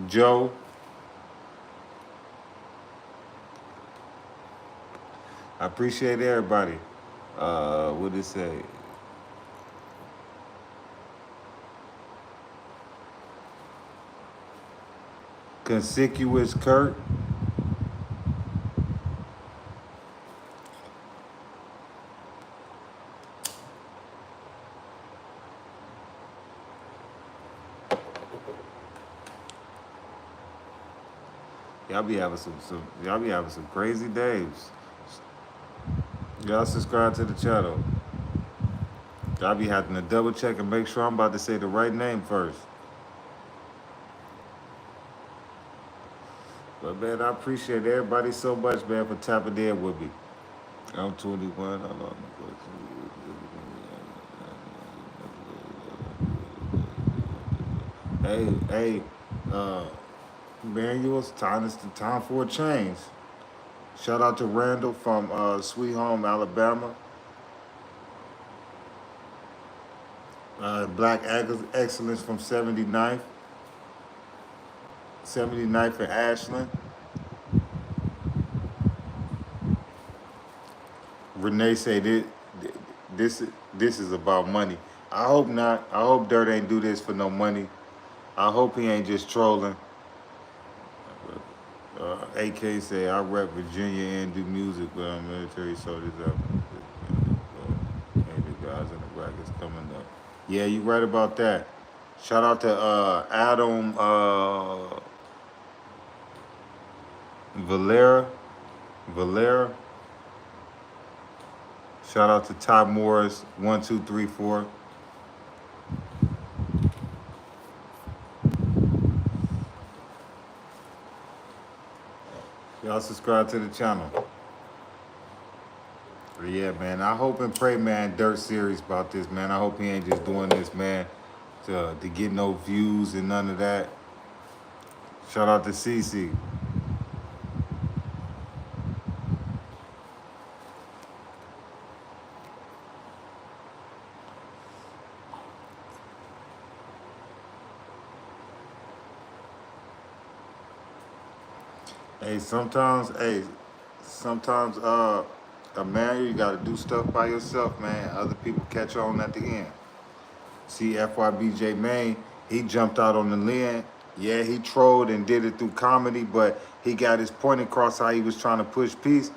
Joe. I appreciate everybody. What did it say? Conspicuous Kurt. Y'all be having some crazy days. Y'all subscribe to the channel. Y'all be having to double check and make sure I'm about to say the right name first. But man, I appreciate everybody so much, man, for tapping in with me. I'm 21. Hey, Manuel, it's time for a change. Shout out to Randall from Sweet Home, Alabama. Black Excellence from 79th. 79th and Ashland. Renee said this this is about money. I hope not. I hope Dirt ain't do this for no money. I hope he ain't just trolling. AK say I rep Virginia and do music, but I'm military, so this up. Maybe guys in the brackets coming up. Yeah, you right about that. Shout out to Adam Valera. Valera. Shout out to Ty Morris, 1234. Y'all subscribe to the channel. But yeah, man, I hope and pray, man, Dirk serious about this, man. I hope he ain't just doing this, man, to get no views and none of that. Shout out to CC. Hey, sometimes, a man, you gotta do stuff by yourself, man. Other people catch on at the end. See, FYB Main, he jumped out on the limb. Yeah, he trolled and did it through comedy, but he got his point across how he was trying to push peace.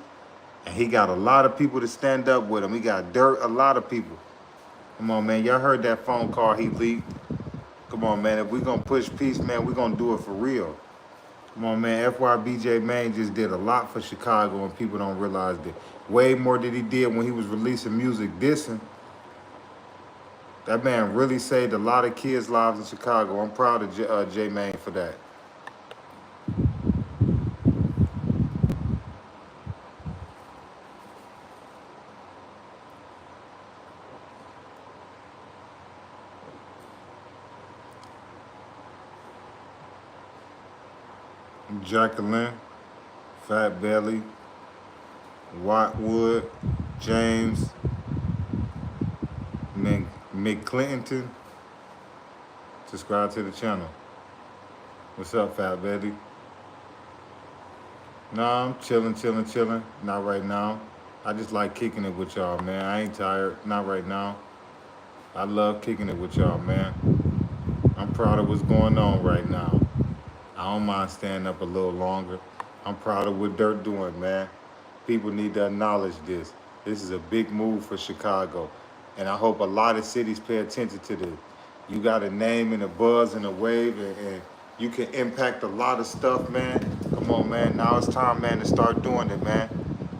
And he got a lot of people to stand up with him. He got a lot of people. Come on, man. Y'all heard that phone call he leaked. Come on, man. If we gonna push peace, man, we gonna do it for real. Come on, man. FYB Main just did a lot for Chicago, and people don't realize that. Way more than he did when he was releasing music dissing. That man really saved a lot of kids' lives in Chicago. I'm proud of J Main for that. Jacqueline, Fat Belly, Watwood, James, McClinton. Subscribe to the channel. What's up, Fat Belly? Nah, I'm chilling. Not right now. I just like kicking it with y'all, man. I ain't tired. Not right now. I love kicking it with y'all, man. I'm proud of what's going on right now. I don't mind staying up a little longer. I'm proud of what Dirk doing, man. People need to acknowledge this. This is a big move for Chicago. And I hope a lot of cities pay attention to this. You got a name and a buzz and a wave, and you can impact a lot of stuff, man. Come on, man. Now it's time, man, to start doing it, man.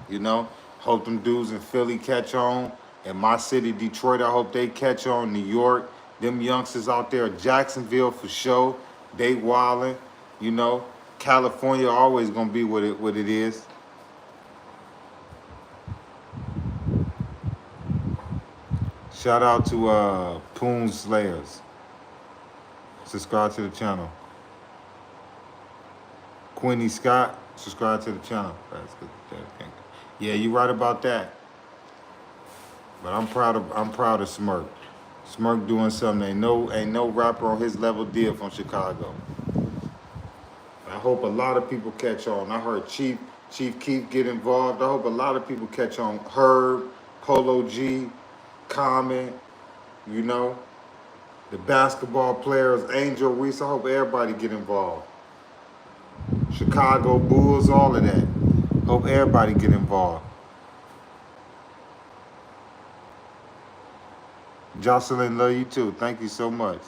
You know, hope them dudes in Philly catch on. In my city, Detroit, I hope they catch on. New York, them youngsters out there, Jacksonville for sure. They wildin'. You know, California always gonna be what it is. Shout out to Poon Slayers. Subscribe to the channel. Quinny Scott, subscribe to the channel. That's good. Yeah, you right about that. But I'm proud of Smirk. Smirk doing something ain't no rapper on his level did from Chicago. I hope a lot of people catch on. I heard Chief Keef get involved. I hope a lot of people catch on. Herb, Polo G, Common, you know, the basketball players, Angel Reese. I hope everybody get involved. Chicago Bulls, all of that. Hope everybody get involved. Jocelyn, love you too. Thank you so much.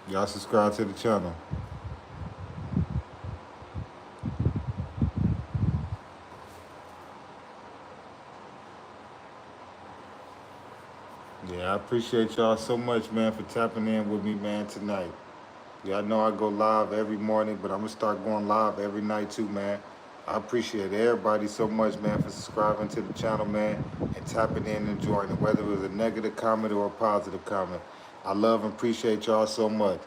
Y'all subscribe to the channel. Yeah, I appreciate y'all so much, man, for tapping in with me, man, tonight. Y'all know I go live every morning, but I'm going to start going live every night too, man. I appreciate everybody so much, man, for subscribing to the channel, man, and tapping in and joining, whether it was a negative comment or a positive comment. I love and appreciate y'all so much,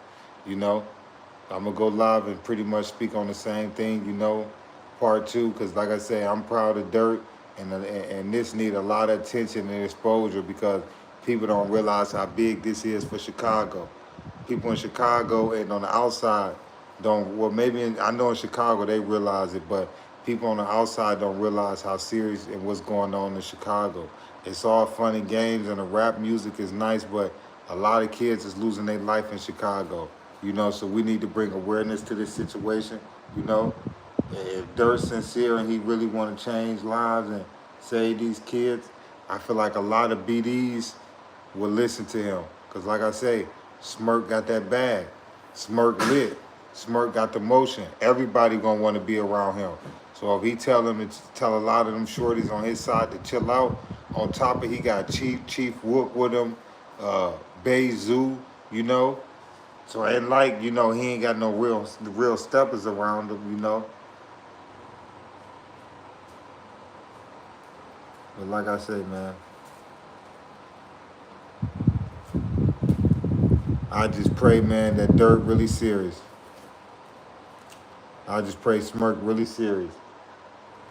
you know. I'm going to go live and pretty much speak on the same thing, you know. part two, because like I say, I'm proud of Durk, and this need a lot of attention and exposure because people don't realize how big this is for Chicago. People in Chicago and on the outside don't, well, I know in Chicago they realize it, but people on the outside don't realize how serious and what's going on in Chicago. It's all fun and games and the rap music is nice, but a lot of kids is losing their life in Chicago, you know, so we need to bring awareness to this situation, you know. If Durk's sincere and he really want to change lives and save these kids, I feel like a lot of BDs will listen to him. Because like I say, Smirk got that bag. Smirk lit. Smirk got the motion. Everybody gonna want to be around him. So if he tell a lot of them shorties on his side to chill out, on top of he got Chief Wook with him, Bay Zoo, you know. So and like, you know, he ain't got no real steppers around him, you know. But like I say, man, I just pray, man, that Durk really serious. I just pray Smirk really serious.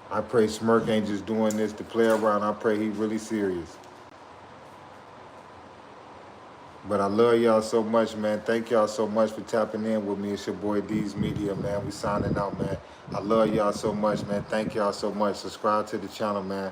I pray Smirk ain't just doing this to play around. I pray he really serious. But I love y'all so much, man. Thank y'all so much for tapping in with me. It's your boy D's Media, man. We signing out, man. I love y'all so much, man. Thank y'all so much. Subscribe to the channel, man.